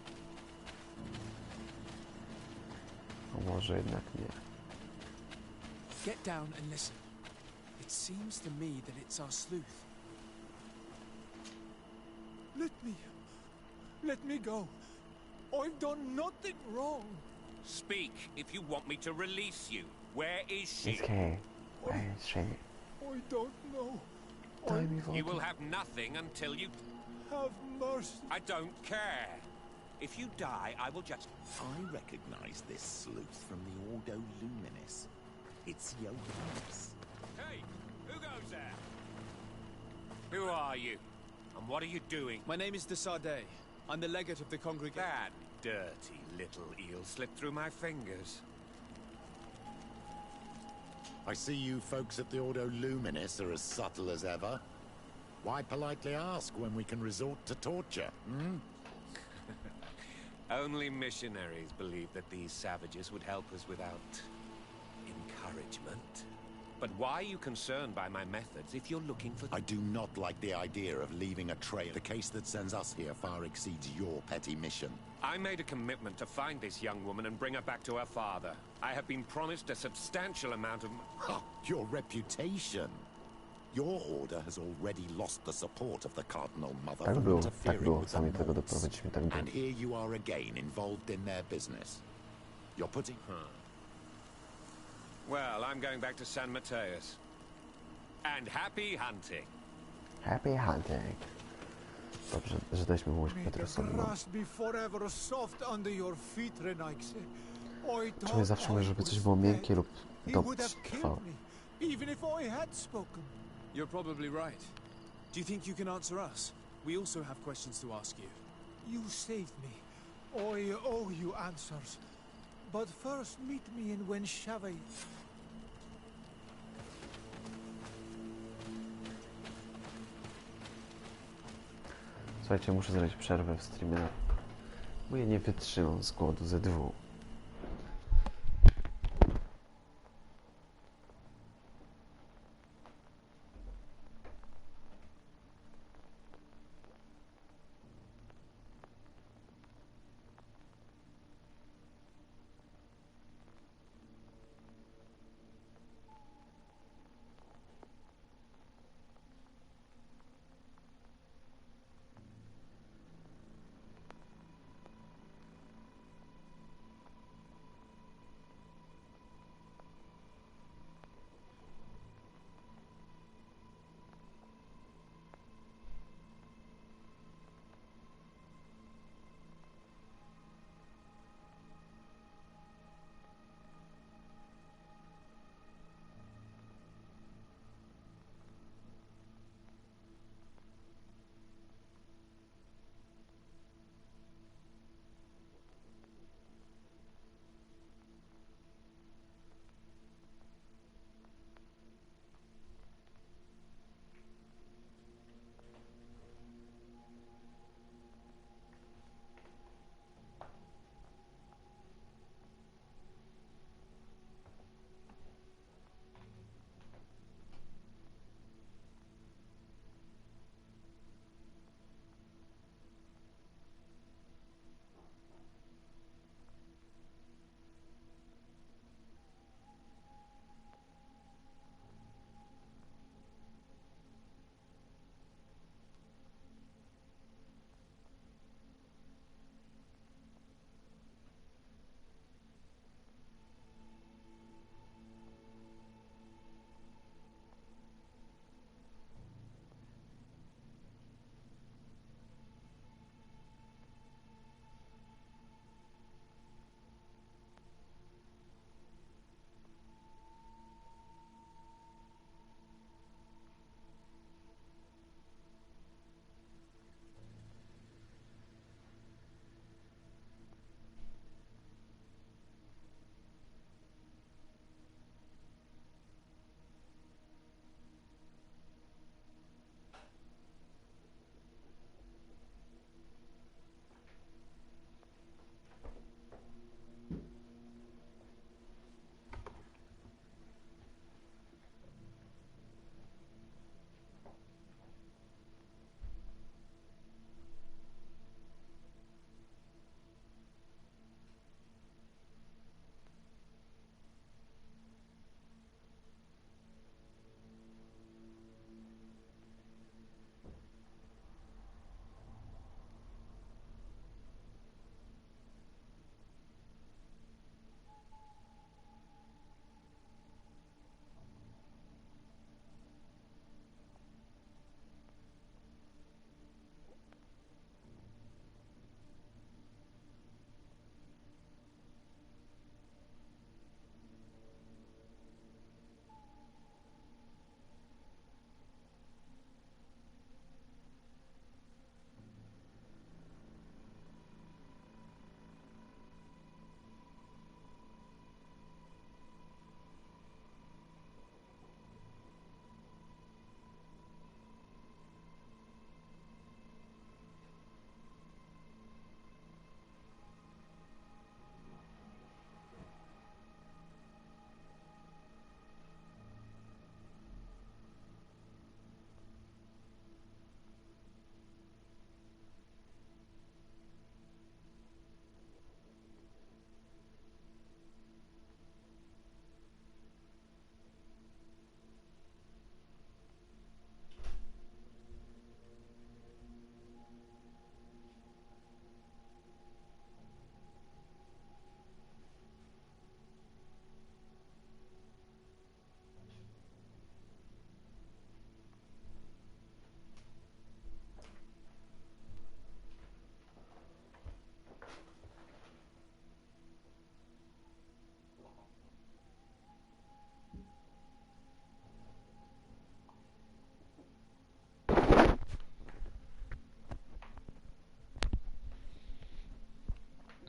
A może jednak nie. Get down and listen. It seems to me that it's our sleuth. Let me go. I've done nothing wrong. Speak if you want me to release you. Where is she? It's okay. Where is she? I don't know. You will have nothing until you... Have mercy. I don't care. If you die, I will just... I recognize this sleuth from the Ordo Luminis. It's Johannes. Hey, who goes there? Who are you? And what are you doing? My name is de Sardet. I'm the legate of the congregation. That dirty little eel slipped through my fingers. I see you folks at the Ordo Luminis are as subtle as ever. Why politely ask when we can resort to torture, hmm? Only missionaries believe that these savages would help us without... encouragement. But why are you concerned by my methods if you're looking for... I do not like the idea of leaving a trail. The case that sends us here far exceeds your petty mission. I made a commitment to find this young woman and bring her back to her father. I have been promised a substantial amount of... Your reputation. Your order has already lost the support of the Cardinal Mother Tak for było, interfering with the sami tego Moors. doprowadziliśmy, tak było. And here you are again, involved in their business. You're putting... Well, I'm going back to San Mateus. And happy hunting. Happy hunting. Dobrze, że daliśmy mu Petrusowi. Be forever soft under your feet, Renaigse. Czemu zawsze mówię, żeby coś było miękkie lub trwałe. Even if I had spoken. You're probably right. Do you think you can answer us? We also have questions to ask you. You saved me. I owe you answers. But first meet me in Wenshavay. Słuchajcie, muszę zrobić przerwę w streamie, bo ja nie wytrzymam z głodu ze dwóch.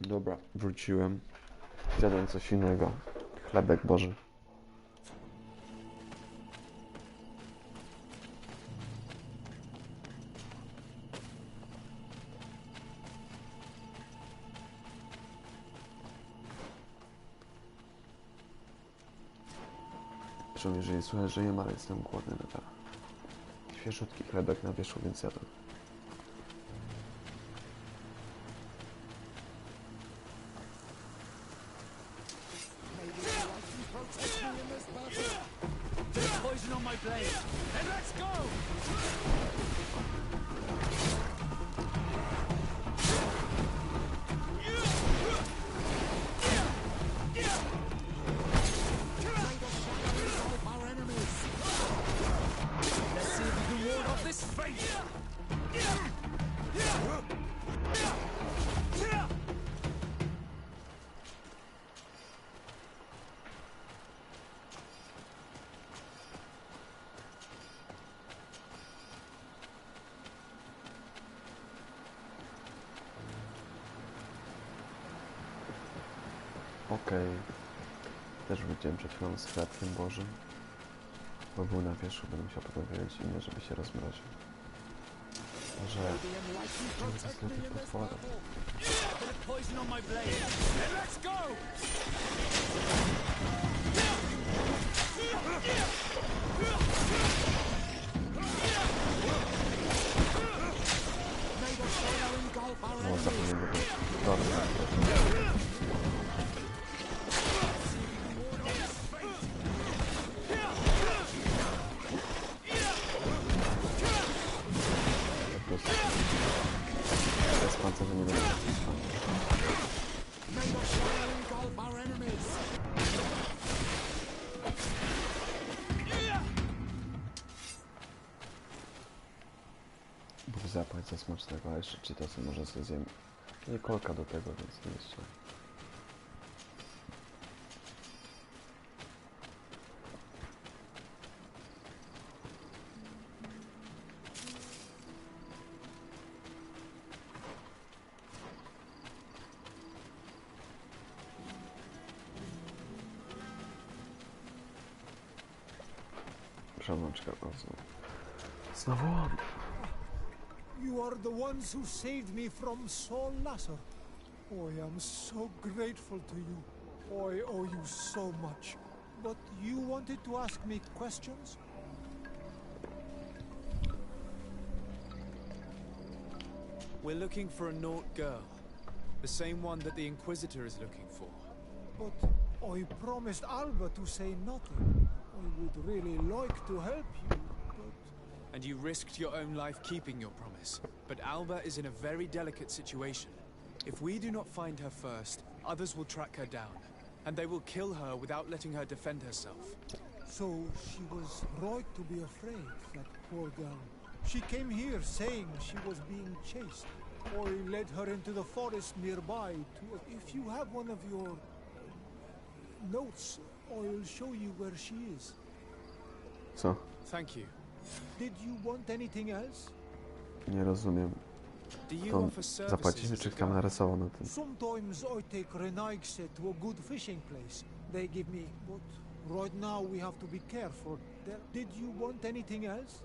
Dobra, wróciłem. Zjadłem coś innego. Chlebek Boży. Zresztą jeżeli słychać, że jem, ale jestem głodny nadal. Świeżutki chlebek na wierzchu, więc jadłem. Poison on my blade. And let's go! Let's see if we can ward off this fate. Okej. Też wróciłem przed chwilą z chlebkiem Bożym. Bo był na wierzchu, będę musiał potem wyjąć inne, żeby się rozmroził. Może... to jest lepiej potworem. Poison on my blade. And let's go! No, zapomniałem go. Dobra. Bez pancerza nie będzie. Bóg zapłać za smacznego, a jeszcze czy to co może sobie zjem. Nie kolka do tego, więc nie jest źle. Przełączka znowu on. You are the ones who saved me from Saul Lasser. Oh, I am so grateful to you. Oh, I owe you so much. But you wanted to ask me questions? We're looking for a Naut girl. The same one that the Inquisitor is looking for. But I promised Alba to say nothing. I would really like to help you, but... And you risked your own life keeping your promise. But Alba is in a very delicate situation. If we do not find her first, others will track her down. And they will kill her without letting her defend herself. So she was right to be afraid, that poor girl. She came here saying she was being chased. I led her into the forest nearby to... If you have one of your... notes, I'll show you where she is. Co? Thank you. Did you want anything else? Nie rozumiem. To zapłacimy, czy tam narysował na tym? Sometimes I take Renaigse to a good fishing place. They give me... But right now we have to be careful. Did you want anything else?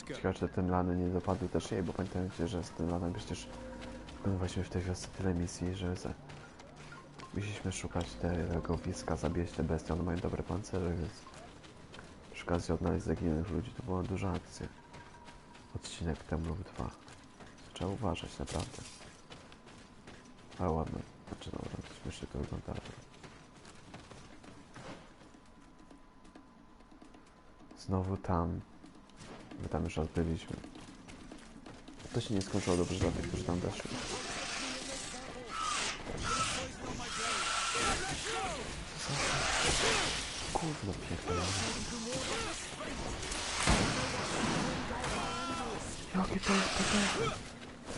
Ciekawe, czy ten lany nie dopadł też jej, bo pamiętajcie, że z tym lanem przecież właśnie w tej wiosce tyle misji, że musieliśmy szukać tego wiska, zabijać te bestie, one mają dobre pancerze, więc przy okazji odnaleźć zaginionych ludzi to była duża akcja. Odcinek temu lub dwa. Trzeba uważać, naprawdę. Ale ładno, znaczy dobra, śmiesznie to wygląda. Znowu tam. My tam już odbyliśmy. To się nie skończyło dobrze dla tych, którzy tam weszli. Gówno pierdolone. Jakie to jest potężne?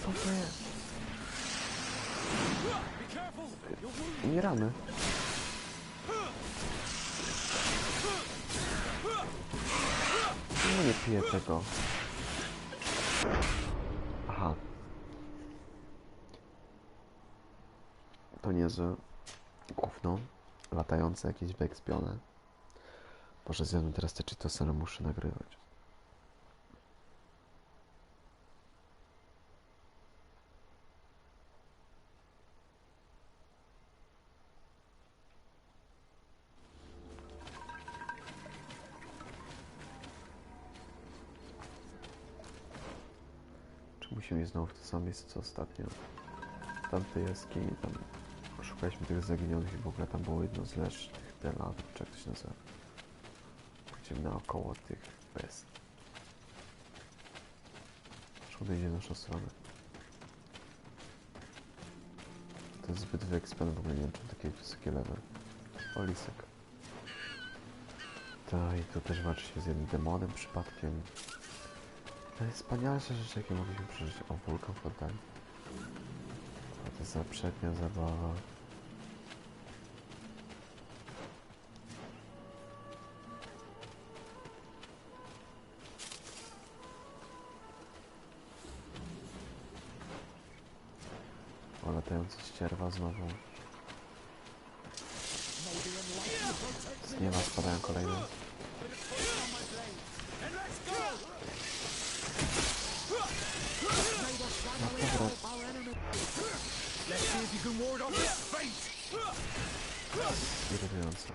Co to jest? Umieramy. No nie piję tego. Aha. niezłe gówno, latające, jakieś wyekspione. Boże, zjadłem teraz te Cheetosy, ale muszę nagrywać. Czy musimy iść znowu w to samo miejsce co ostatnio? W tamtej jaskini, tam szukaliśmy tych zaginionych i w ogóle tam było jedno z leż tych delanów, czy jak to się nazywa. Idziemy naokoło tych bestii. Szkoda idzie w naszą stronę. To jest zbyt wyekspione, w ogóle nie wiem, czy takie wysokie level. O, lisek. Tak, i tu też walczy się z jednym demonem przypadkiem. Najwspanialsze rzeczy, jakie mogliśmy przeżyć. O, wulkan w oddali. To jest za przednia zabawa. O, latające ścierwa znowu. Z nieba spadają kolejne. Irytujące.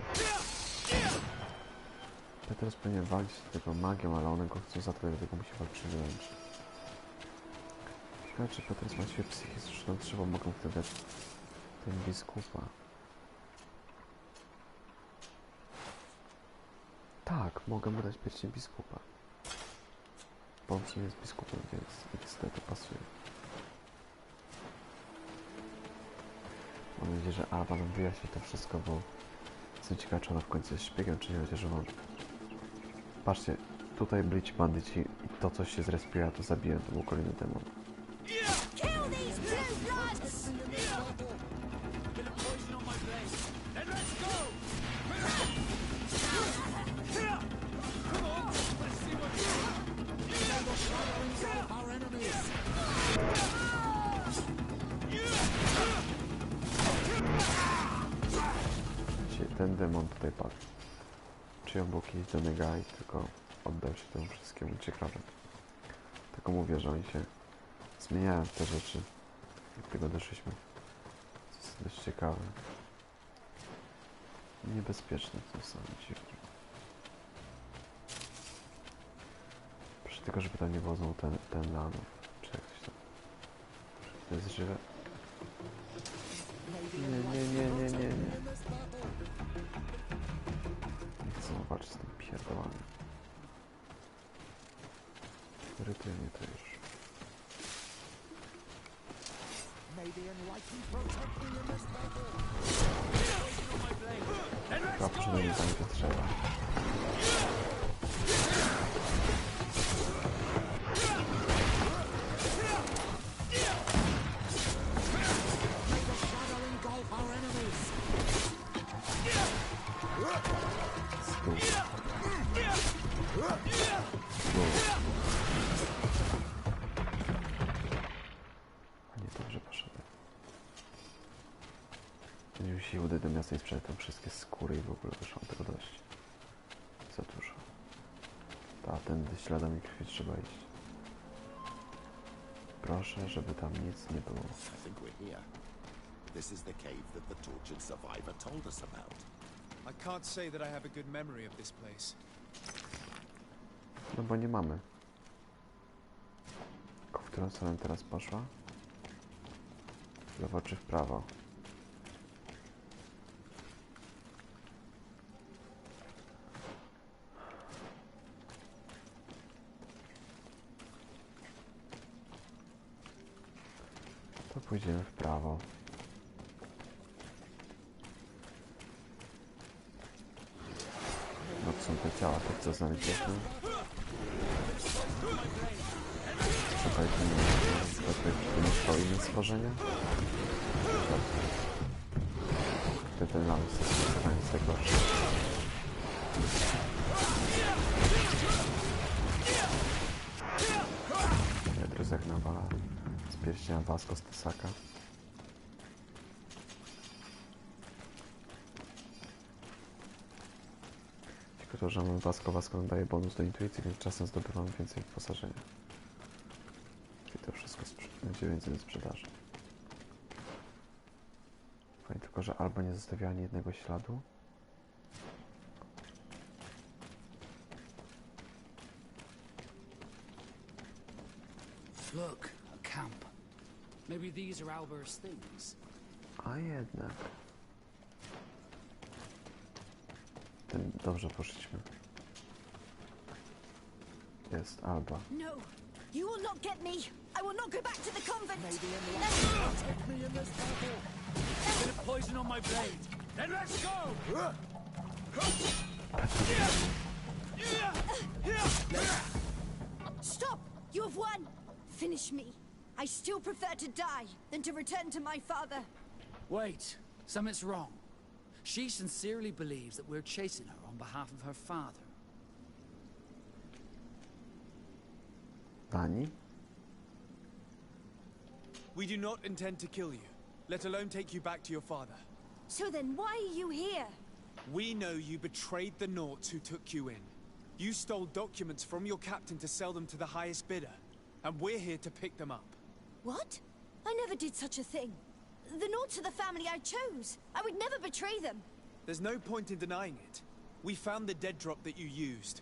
Ja teraz powinien walczyć tylko magią, ale one go chcą zatkać, dlatego musi walczyć wręcz. Ciekawe, czy Peters ma siłę psychiczną, trzeba mogą wtedy dać ten biskupa. Tak, mogę mu dać pierścień biskupa. Bo on w sumie jest biskupem, więc niestety pasuje. Mam nadzieję, że Alba nam wyjaśni to wszystko, bo jestem ciekaw, czy ona w końcu jest szpiegiem, czy nie, chociaż on... Patrzcie, tutaj byli ci bandyci i to coś się zrespiła, to zabiłem, to był kolejny demon. Ten demon tutaj padł. Czy on był kiedyś do Negai, tylko oddał się temu wszystkiemu. Ciekawe. Tylko mówię, że oni się zmieniają w te rzeczy, jak tego doszliśmy. To jest dość ciekawe. Niebezpieczne w tym samym dziwnie. Proszę tylko, żeby tam nie było znowu ten lanów. Czy jakoś tam. To jest żywe. Nie. Nie chcę walczyć z tym pierdołanem. Irytuje mnie to już. Chyba przynajmniej tam to trzeba. A nie, dobrze poszedłem. Będziemy się udać do miasta i sprzedać tam wszystkie skóry i w ogóle wyszło tego dość. Za dużo. Tędy śladami krwi trzeba iść. Proszę, żeby tam nic nie było. This is the cave that the tortured survivor told us about. I can't say that I have a good memory of this place. No bo nie mamy. W którą stronę teraz poszła? W lewo czy w prawo? To pójdziemy w prawo. No to są te ciała, tych co znaleźliśmy. Szukaliśmy inne stworzenia. Ten las jest tego. Druzek nawala z pierścienia Vasco z Tesaka. to, że mamy Wasko nam daje bonus do intuicji, więc czasem zdobywamy więcej wyposażenia. Czyli to wszystko będzie więcej do sprzedaży. Fajnie tylko, że albo nie zostawia ani jednego śladu. Look, a camp. Maybe these are Albert's things. A jednak. Dobrze poszliśmy. Jest Alba. No, you will not get me. I will not go back to the convent. Maybe in life protect me in this battle. A bit of poison on my blade. Then let's go. Stop! You have won. Finish me. I still prefer to die than to return to my father. Wait, something's wrong. She sincerely believes that we're chasing her on behalf of her father. Dani? We do not intend to kill you, let alone take you back to your father. So then why are you here? We know you betrayed the Nauts who took you in. You stole documents from your captain to sell them to the highest bidder, and we're here to pick them up. What? I never did such a thing. The Nauts are the family I chose. I would never betray them. There's no point in denying it. We found the dead drop that you used.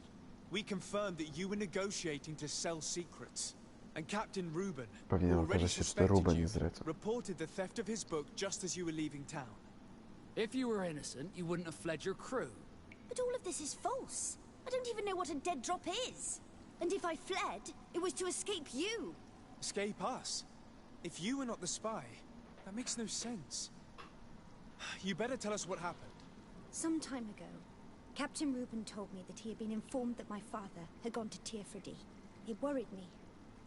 We confirmed that you were negotiating to sell secrets. And Captain Reuben, who already suspected you, reported the theft of his book just as you were leaving town. If you were innocent, you wouldn't have fled your crew. But all of this is false. I don't even know what a dead drop is. And if I fled, it was to escape you. Escape us? If you were not the spy, that makes no sense. You better tell us what happened. Some time ago, Captain Reuben told me that he had been informed that my father had gone to Teerfredi. It worried me.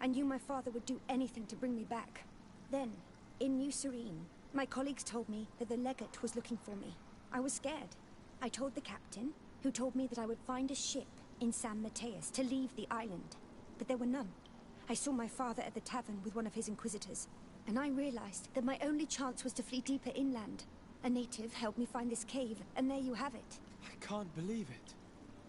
I knew my father would do anything to bring me back. Then, in New Serene, my colleagues told me that the legate was looking for me. I was scared. I told the captain, who told me that I would find a ship in San Mateus to leave the island. But there were none. I saw my father at the tavern with one of his inquisitors, and I realized that my only chance was to flee deeper inland. A native helped me find this cave, and there you have it. I can't believe it.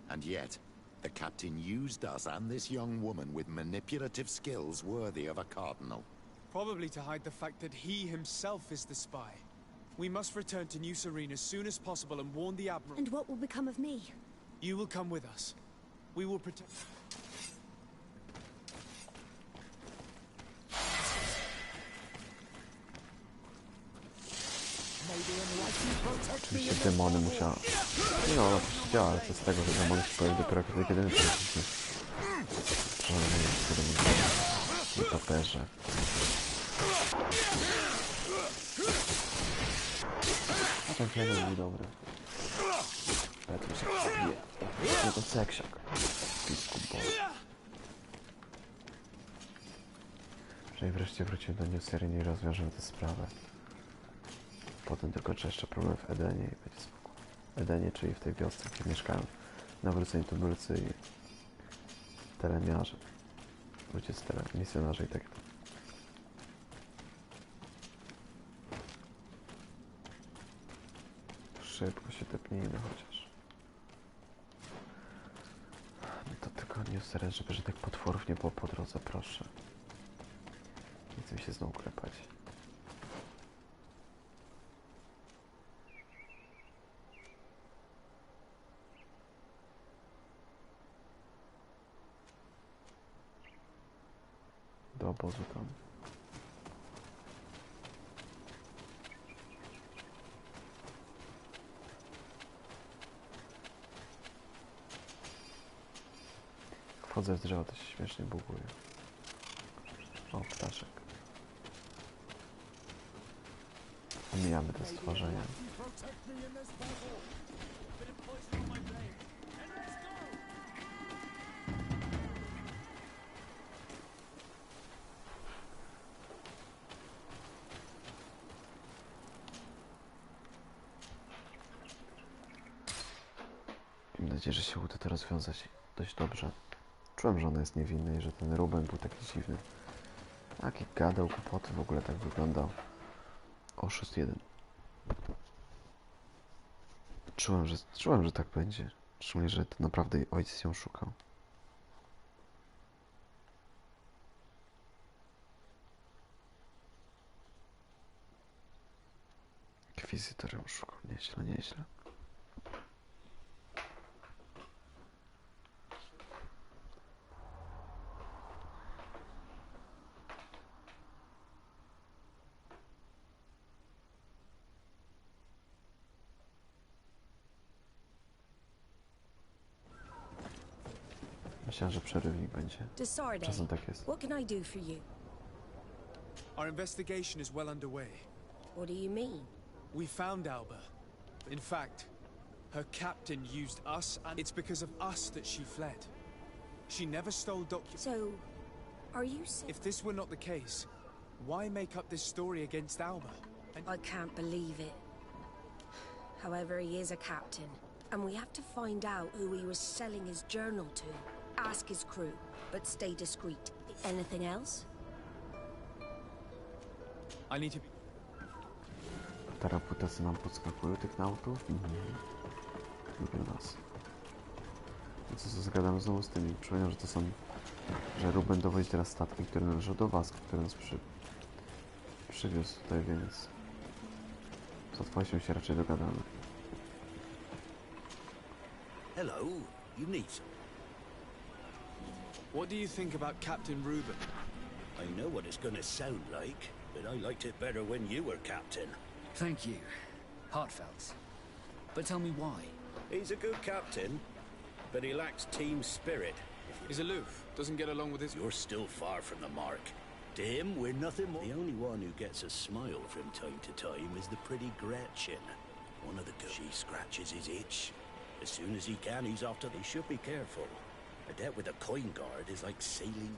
And yet, the captain used us and this young woman with manipulative skills worthy of a cardinal. Probably to hide the fact that he himself is the spy. We must return to New Serene as soon as possible and warn the Admiral. And what will become of me? You will come with us. We will protect... Oczywiście demony musiała... No, ona też działa, ale co z tego, że demony się pojawiły dopiero kiedy my przyszliśmy. Przynajmniej w paperze. A ten jeden był dobry. Petrus się zabije. Nie to seksiak. Biskup Boże. Jeżeli wreszcie wrócimy do New Serene i rozwiążemy tę sprawę. Potem tylko jeszcze problem w Edenie i będzie spokój. Edenie, czyli w tej wiosce, gdzie mieszkają nawróceni tubylcy i tereniarze. Ludzie z terenu, misjonarze i tak dalej. Szybko się tepnijmy chociaż. No to tylko New Serene, żeby żadnych potworów nie było po drodze, proszę. Nie chcę mi się znowu klepać. Do obozu tam. Jak wchodzę w drzewo, to się śmiesznie buguje. O, ptaszek. Omijamy te stworzenia. Mam nadzieję, że się uda to rozwiązać dość dobrze. Czułem, że ona jest niewinna i że ten Ruben był taki dziwny. Taki gadał głupoty, w ogóle tak wyglądał. Oszust jeden. Czułem, że tak będzie. Szczególnie, że to naprawdę jej ojciec ją szukał. Inkwizytor ją szukał. Nieźle, nieźle. Myślałem, że przerywnik będzie. Czasem tak jest. What can I do for you? Our investigation is well underway. What do you mean? We found Alba. In fact, her captain used us, and it's because of us that she fled. She never stole documents. So, are you saying... If this were not the case, why make up this story against Alba? I can't believe it. However, he is a captain, and we have to find out who he was selling his journal to. Ask his crew, but stay discreet. Anything else? I need to... Te reputacje nam podskakują tych nautów? Lubią nas. I co zgadamy znowu z tymi? Przypominam, że to są... Że Ruben dowodzi teraz statkiem, który należał do was, który nas przywiózł tutaj, więc... Z łatwością się raczej dogadamy. Hello, you need some. What do you think about Captain Ruben? I know what it's gonna sound like, but I liked it better when you were captain. Thank you. Heartfelt. But tell me why. He's a good captain, but he lacks team spirit. He's aloof, doesn't get along with his... You're still far from the mark. To him, we're nothing more. The only one who gets a smile from time to time is the pretty Gretchen. One of the girls. She scratches his itch. As soon as he can, he's off to... They should be careful. A debt with a coin guard is like sailing.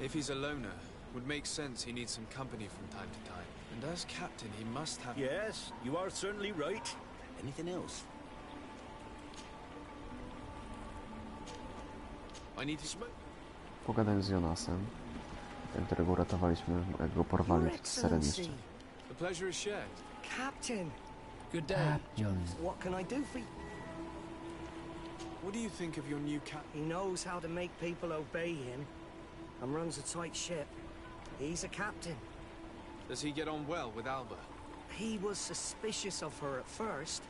If he's a loner, would make sense he needs some company from time to time. And as captain, he must have... Yes, you are certainly right. Anything else? I need to smoke. Pogadałem z Jonasem, ten, którego uratowaliśmy, jak go porwali w Sereniście. The pleasure is shared. Captain! Good day, Jones. What can I do for you? What do you think of your new He knows how to make people obey him, and runs a tight ship. He's a captain. Does he get on well with Alba? He was suspicious of her at first,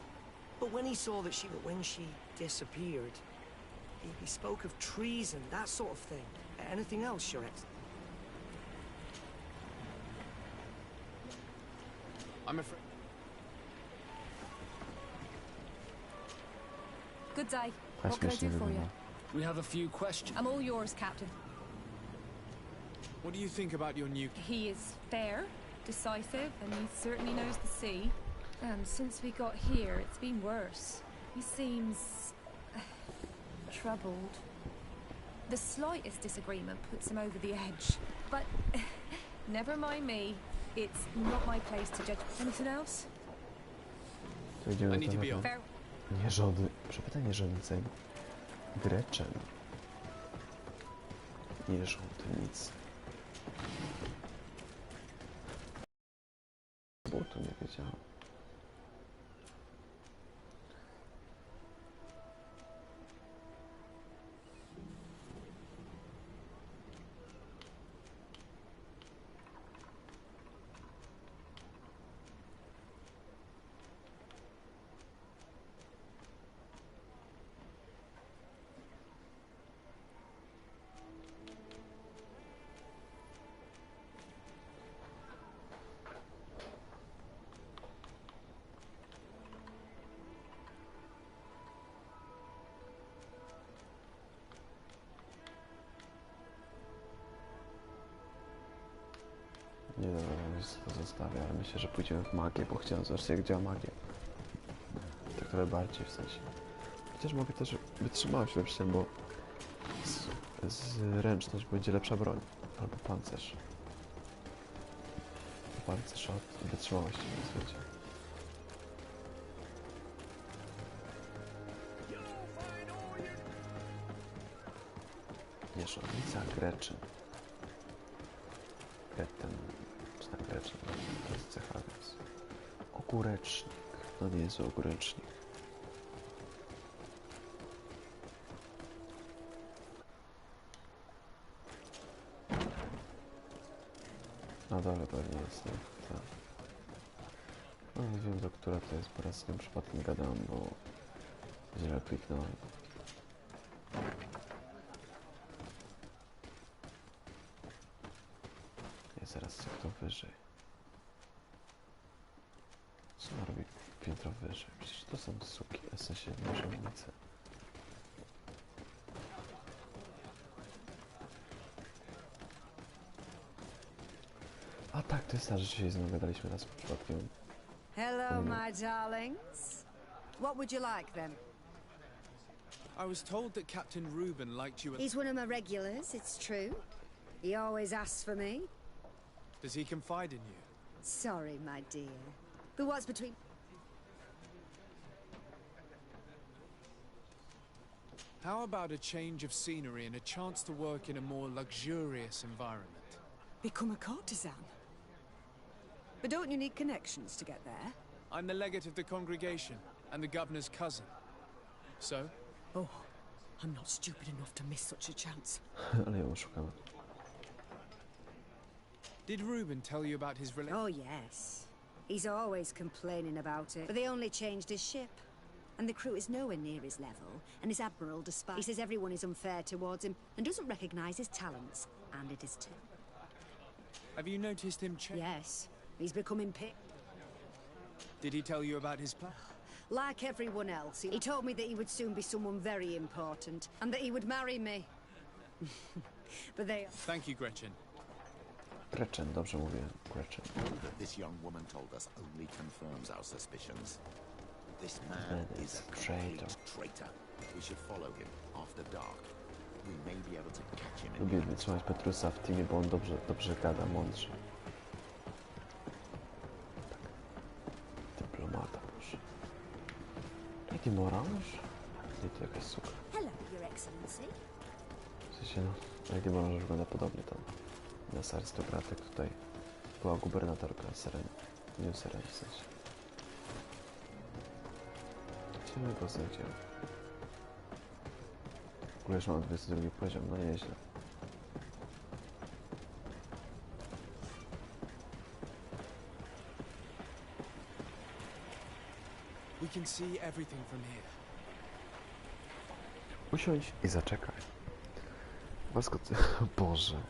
but when he saw that when she disappeared, he spoke of treason, that sort of thing. Anything else, Your Excellency? I'm afraid... Good day. What can I do for you? We have a few questions. I'm all yours, Captain. What do you think about your new... He is fair, decisive, and he certainly knows the sea. And since we got here, it's been worse. He seems... troubled. The slightest disagreement puts him over the edge. But never mind me. It's not my place to judge. Anything else? I need to be on. Przepytanie rządzeń. Gretchen. Nie rządy nic. Bo to nie wiedziałem. Nie wiem, to zostawię, ale myślę, że pójdziemy w magię, bo chciałem zobaczyć, jak działa magia. Tak trochę bardziej w sensie. Chociaż mogę też wytrzymałość lepszą, bo zręczność będzie lepsza broń. Albo pancerz. Pancerz od wytrzymałości, więc wiecie. Mieszannica Gretchen. Gretten, czy tam Gretchen, to jest cecha, więc... Ogórecznik, no nie jest ogórecznik. dole pewnie jest, nie? Tak. No nie wiem, do która to jest, po raz z tym przypadkiem gadam, bo źle kliknąłem. Ja zaraz chcę to wyżej. Co on robi piętro wyżej? Przecież to są suki SS7 urzędnice. A tak, to jest ta, że dzisiaj znowu gadaliśmy raz przypadkiem. Hello, my darlings. What would you like then? I was told that Captain Reuben liked you. He's one of my regulars, it's true. He always asks for me. Does he confide in you? Sorry, my dear. But what's between... How about a change of scenery and a chance to work in a more luxurious environment? Become a courtesan? But don't you need connections to get there? I'm the legate of the congregation and the governor's cousin. So? Oh, I'm not stupid enough to miss such a chance. Ale ją oszukałem. Did Reuben tell you about his Oh, yes. He's always complaining about it. But they only changed his ship. And the crew is nowhere near his level. And his admiral despises... He says everyone is unfair towards him and doesn't recognize his talents. And it is too. Have you noticed him change? Yes. He's becoming Did he tell you about his plan? Like everyone else, he told me that he would soon be someone very important, and that he would marry me. But they... Thank you, Gretchen. Gretchen, dobrze mówię, Gretchen. That this young woman told us only confirms our suspicions. This man is a complete traitor. We should follow him after dark. We may be able to catch him. Lubię wytrzymać Petrusa w teamie, bo on dobrze gada, mądrze. Dyplomata, proszę. Jaki moralż? Nie, to jakaś suka. Hello, Your Excellency. W sensie, no, Lady Moralż wygląda podobnie tam. Nas arystokratek tutaj była gubernatorka Sereny. Nie Sereny w sensie. Gdzie my go znajdziemy? W ogóle już mam 22 poziom, no nieźle. We can see everything from here. Usiądź i zaczekaj. Łaskot... Boże.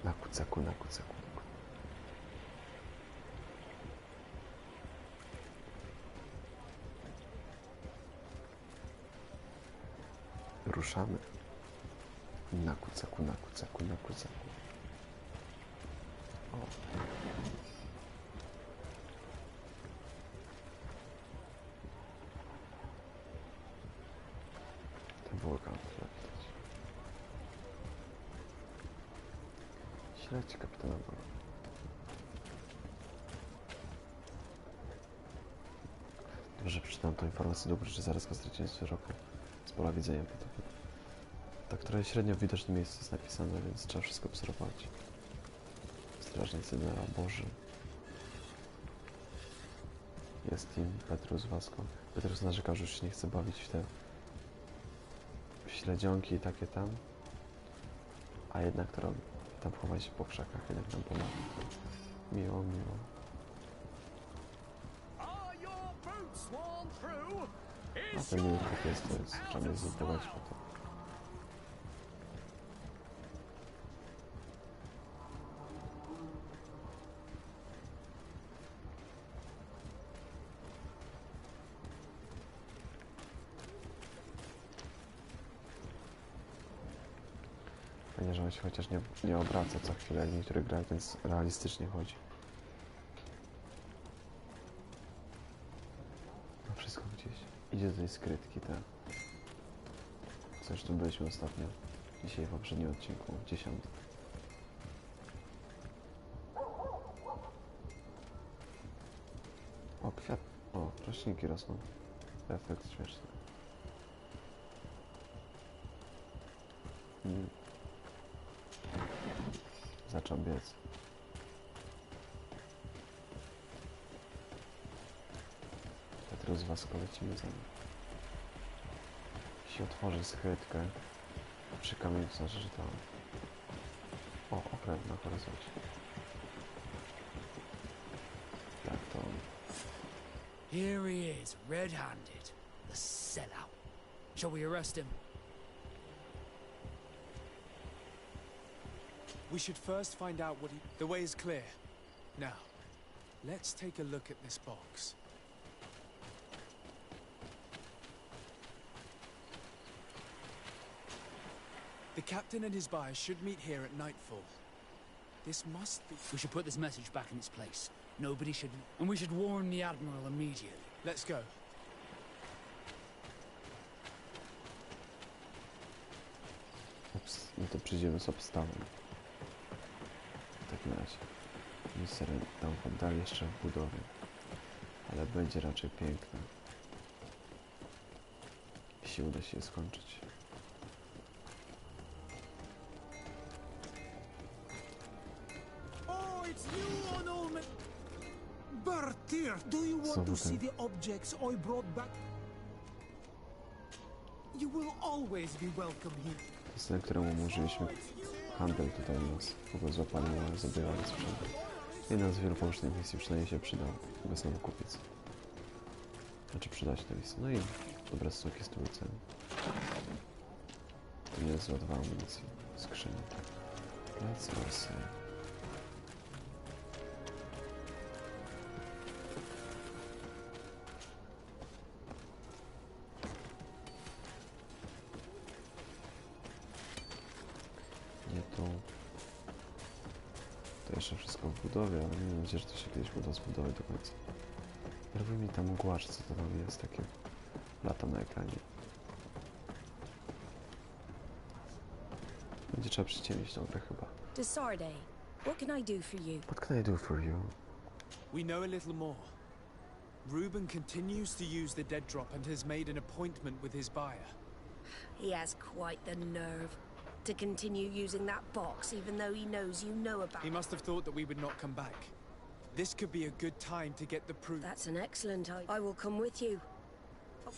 Na kucaku, na kucaku. Ruszamy. Na kucaku, na kucaku, na kucaku. O. Ten wulkan śledź. Śledź kapitana Boga. Dobrze, przeczytam tą informację, dobrze, że zaraz go straciłem z wzroku. Z pola widzenia, ta, która jest średnio w widocznym miejscu jest napisana, więc trzeba wszystko obserwować. Strażnicy na Boży. Jest im Petrus Vasco. Petrus narzekał, że już się nie chce bawić w te śledzionki i takie tam. A jednak to robi. Tam chowa się po krzakach, jednak nam pomaga. Miło, miło. A ten miły chłop jest, to jest. Trzeba mnie zlutować potem. Fajnie, że on się chociaż nie obraca co chwilę, jak niektórych grach, więc realistycznie chodzi. No wszystko gdzieś. Idzie do tej skrytki, tak. Zresztą byliśmy ostatnio. Dzisiaj w poprzednim odcinku, 10. O, kwiat. O, roślinki rosną. Efekt śmieszny. Zaczął biec. Petrus Vasco, lecimy za nim. Jeśli otworzy skrytkę przy kamieniu, to znaczy, że tam... O, okręt na horyzoncie. Here he is, red-handed. The sellout. Shall we arrest him? We should first find out what he... The way is clear. Now, let's take a look at this box. The captain and his buyer should meet here at nightfall. This must be... We should put this message back in its place. Nobody should... And we should warn the Admiral immediately. Let's go. Ups, no to przyjdziemy z obstawą. W takim razie. Mister tam poddali jeszcze w budowie. Ale będzie raczej piękne. Jeśli uda się je skończyć. Bertir, do you want to see the objects I brought back? You will always be welcome here. To jest ten, któremu umożliwiliśmy handel tutaj u nas. W ogóle złapali, ale zabierali sprzęt. Jedna z wielu pomocnych misji przynajmniej się przydał. Mogę znowu kupić. Znaczy przydać te misje. No i dobre stoki z trójcem. To nie jest zła dwa amunicji. Skrzyni. Let's see. To jeszcze wszystko w budowie, ale nie mam nadzieję, że to się kiedyś uda zbudować do końca. Robi mi tam mgłacz, co to tam jest, takie lata na ekranie. Będzie trzeba przyciemnić tą grę chyba. Desarde, what can I do for you? What can I do for you? We know a little more. Reuben continues to use the dead drop and has made an appointment with his buyer. He has quite the nerve. To continue using that box, even though he knows you know about it. He must have thought that we would not come back. This could be a good time to get the proof. That's an excellent idea. I will come with you. Oh.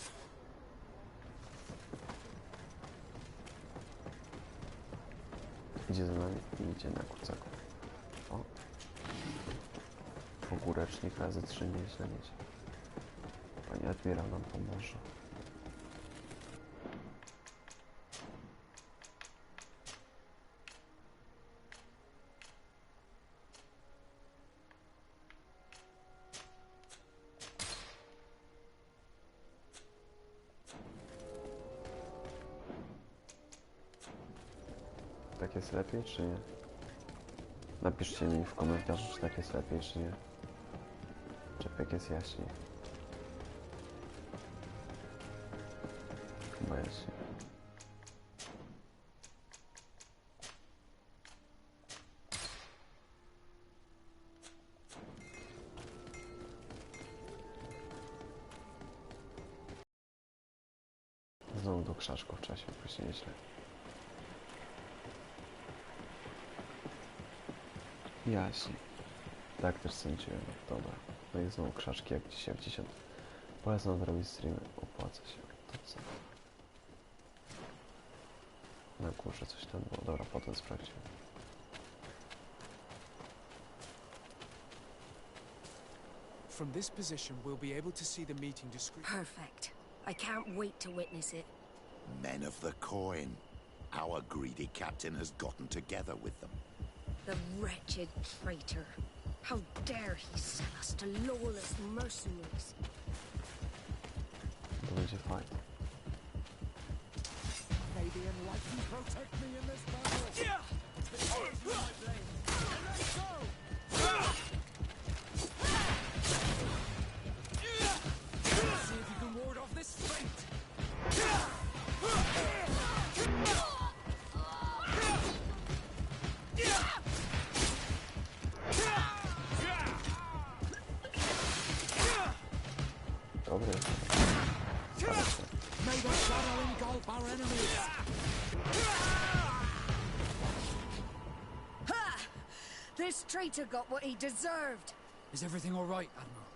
Idzie za nami i idzie na kucaku. O! Ogórecznik razy 3 nieźle niesie. Pani admirał nam pomoże. Tak jest lepiej, czy nie? Napiszcie mi w komentarzu, czy tak jest lepiej, czy nie. Czy jak jest jaśniej. Chyba jaśniej. Znowu do krzaczków trzeba się później nieźle. Jaśniej. Tak też sądziłem. Dobra. No i znowu krzaczki jak dzisiaj w 10. Polecam zrobić streamy. Opłaca się. To co? Na górze coś tam było. Dobra, potem sprawdzimy. From this position, we'll be able to see the meeting discreetly. Perfect. I can't wait to witness it. Men of the coin. Our greedy captain has gotten together with them. The wretched traitor. How dare he sell us to lawless mercenaries? To będzie fajne. May the enlightened protect me in this battle. Yeah! Let's go! See if you can ward off this fate! Dobry. May the shadow engulf our enemies! Ha! This traitor got what he deserved. Is everything all right, Admiral?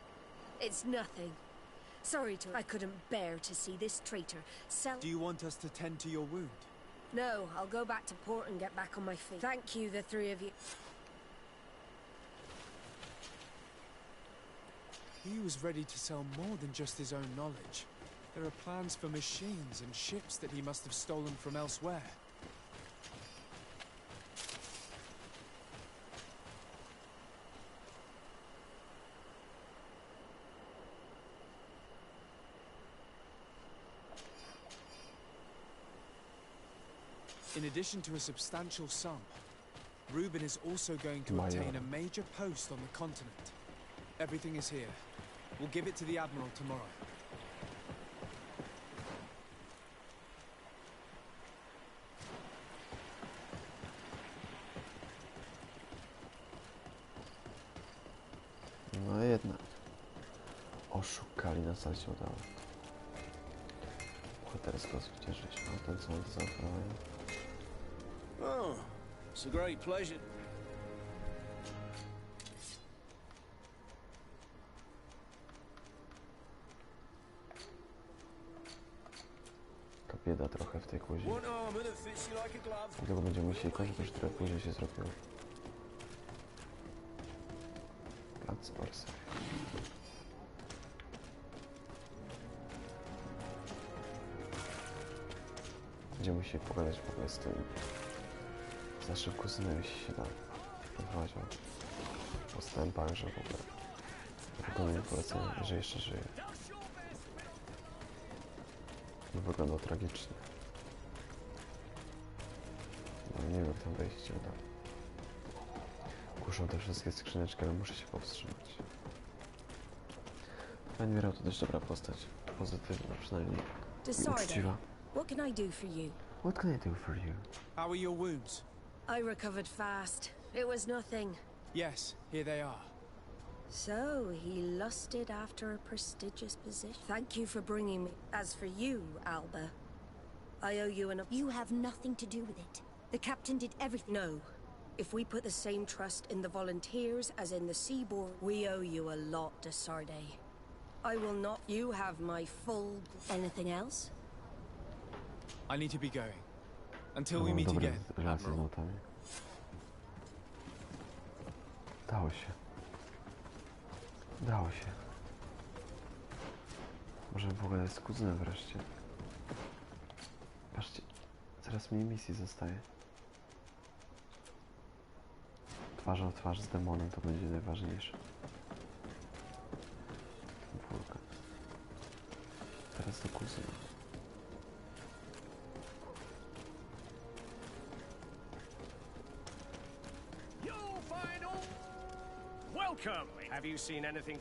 It's nothing. Sorry I couldn't bear to see this traitor sell... Do you want us to tend to your wound? No, I'll go back to port and get back on my feet. Thank you, the three of you. He was ready to sell more than just his own knowledge. There are plans for machines and ships that he must have stolen from elsewhere. In addition to a substantial sum, Reuben is also going to obtain a major post on the continent. Everything is here. We'll give it to the Admiral tomorrow. No jednak. Oszukali nas, ale się udało. Bohatersko zwyciężyć. A ten co on zaoferował? Oh, it's a great pleasure. To bieda trochę w tej kuźni. Dlatego będziemy musieli kończyć, już trochę później się zrobiło. Plac Orsay. Będziemy musieli pogadać w ogóle z tym. Z naszym kuzynem, jeśli się da. Prowadził postępach, że w ogóle wykonuje polecenia, że jeszcze żyje. No, wyglądał tragicznie. No, nie wiem, jak tam wejść uda. Kuszą te wszystkie skrzyneczki, ale muszę się powstrzymać. Admirał to dość dobra postać. Pozytywna przynajmniej. I uczciwa. What can I do for you? What can I do for you? How are your wounds? I recovered fast. It was nothing. Yes, here they are. So, he lusted after a prestigious position. Thank you for bringing me. As for you, Alba, I owe you an... You have nothing to do with it. The captain did everything. No. If we put the same trust in the volunteers as in the seaboard, we owe you a lot, de Sardet. I will not... You have my full... Anything else? I need to be going. Until we meet again, Admiral. Dało się. Dało się. Możemy pogadać z kuzynem wreszcie. Patrzcie, coraz mniej misji zostaje. Twarzą w twarz z demonem to będzie najważniejsze. Wulkan. Teraz do kuzyna. Welcome! Have you seen anything?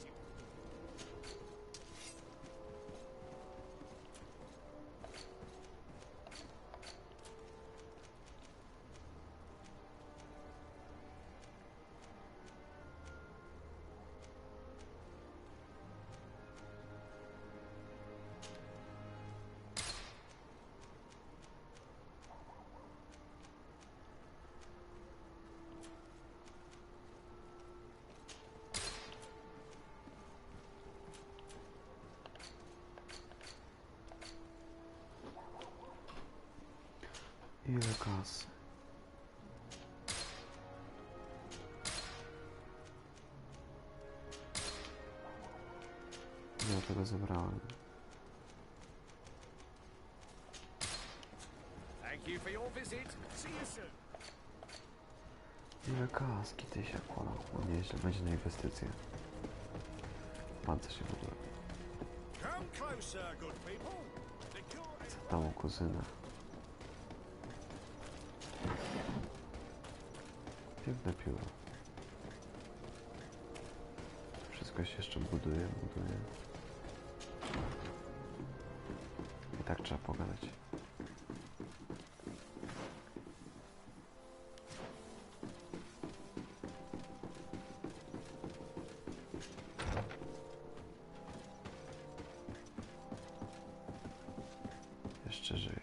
Ile kasy? Ja tego zebrałem. Thank you for your visit. See you soon. Ile kaski ty się kłada? No nieźle, będzie na inwestycje. Pancerz się buduje. Co tam u kuzyna? Piękne pióro. Wszystko się jeszcze buduje. I tak trzeba pogadać. Jeszcze żyje.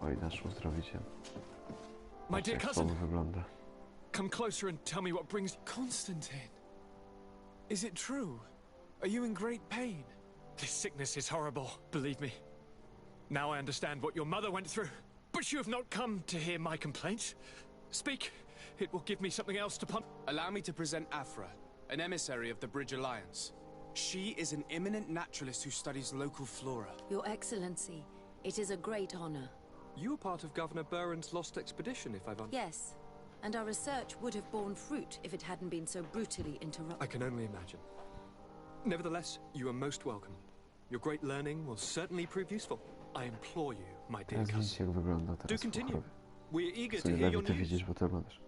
Oj, nasz uzdrowiciel. My dear cousin, wygląda. Come closer and tell me what brings... Constantine! Is it true? Are you in great pain? This sickness is horrible, believe me. Now I understand what your mother went through. But you have not come to hear my complaints. Speak. It will give me something else to pump. Allow me to present Afra, an emissary of the Bridge Alliance. She is an eminent naturalist who studies local flora. Your Excellency, it is a great honor. You were part of Governor Buren's lost expedition, if I've Yes, and our research would have borne fruit if it hadn't been so brutally interrupted. I can only imagine. Nevertheless, you are most welcome. Your great learning will certainly prove useful. I implore you, my dear Jak widzicie, jak wygląda Do teraz continue. pochrowie. We're eager W to sumie hear your lepiej ty news. widzisz, bo ty oglądasz.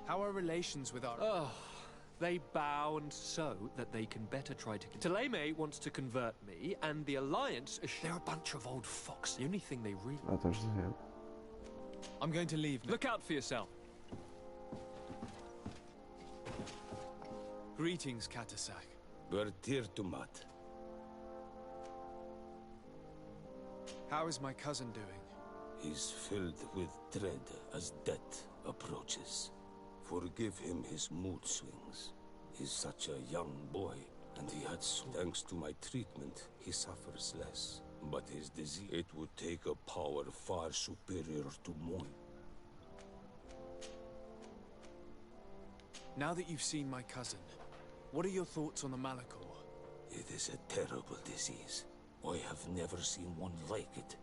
How are relations with our... Oh, they bow and so that they can better try to... Taleme wants to convert me, and the Alliance... They're a bunch of old foxes. The only thing they really... A to już wiem. I'm going to leave now. Look out for yourself. Greetings, Katasak. Bertirtumat. How is my cousin doing? He's filled with dread as death approaches. Forgive him his mood swings. He's such a young boy, and he had so... Thanks to my treatment, he suffers less. But his disease... It would take a power far superior to mine. Now that you've seen my cousin, what are your thoughts on the Malachor? It is a terrible disease. I have never seen one like it.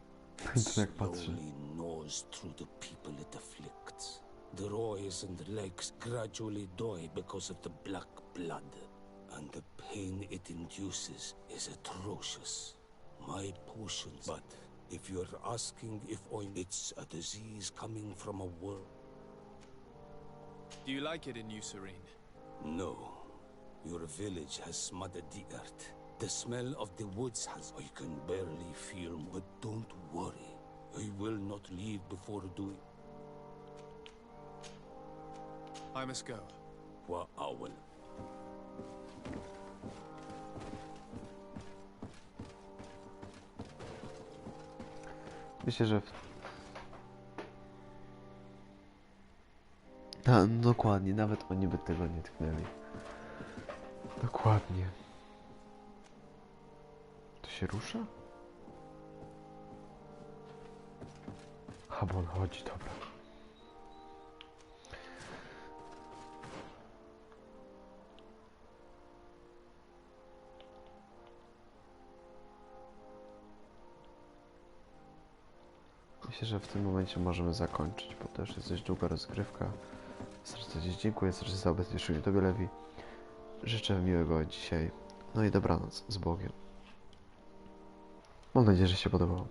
It slowly gnaws through the people it afflicts. Their eyes and legs gradually die because of the black blood. And the pain it induces is atrocious. My potions... But if you're asking if it's a disease coming from a world... Do you like it in New Serene? No. Your village has smothered the earth. The smell of the woods has... I can barely feel, but don't worry. I will not leave before doing... I must go. Wa owl. Myślę, że... dokładnie, nawet oni by tego nie tknęli. Dokładnie. To się rusza? A, bo on chodzi, dobra. Myślę, że w tym momencie możemy zakończyć, bo to już jest dość długa rozgrywka. Serdecznie dziękuję za ubezpieczenie Tobie, Lewi. Życzę miłego dzisiaj. No i dobranoc z Bogiem. Mam nadzieję, że się podobało.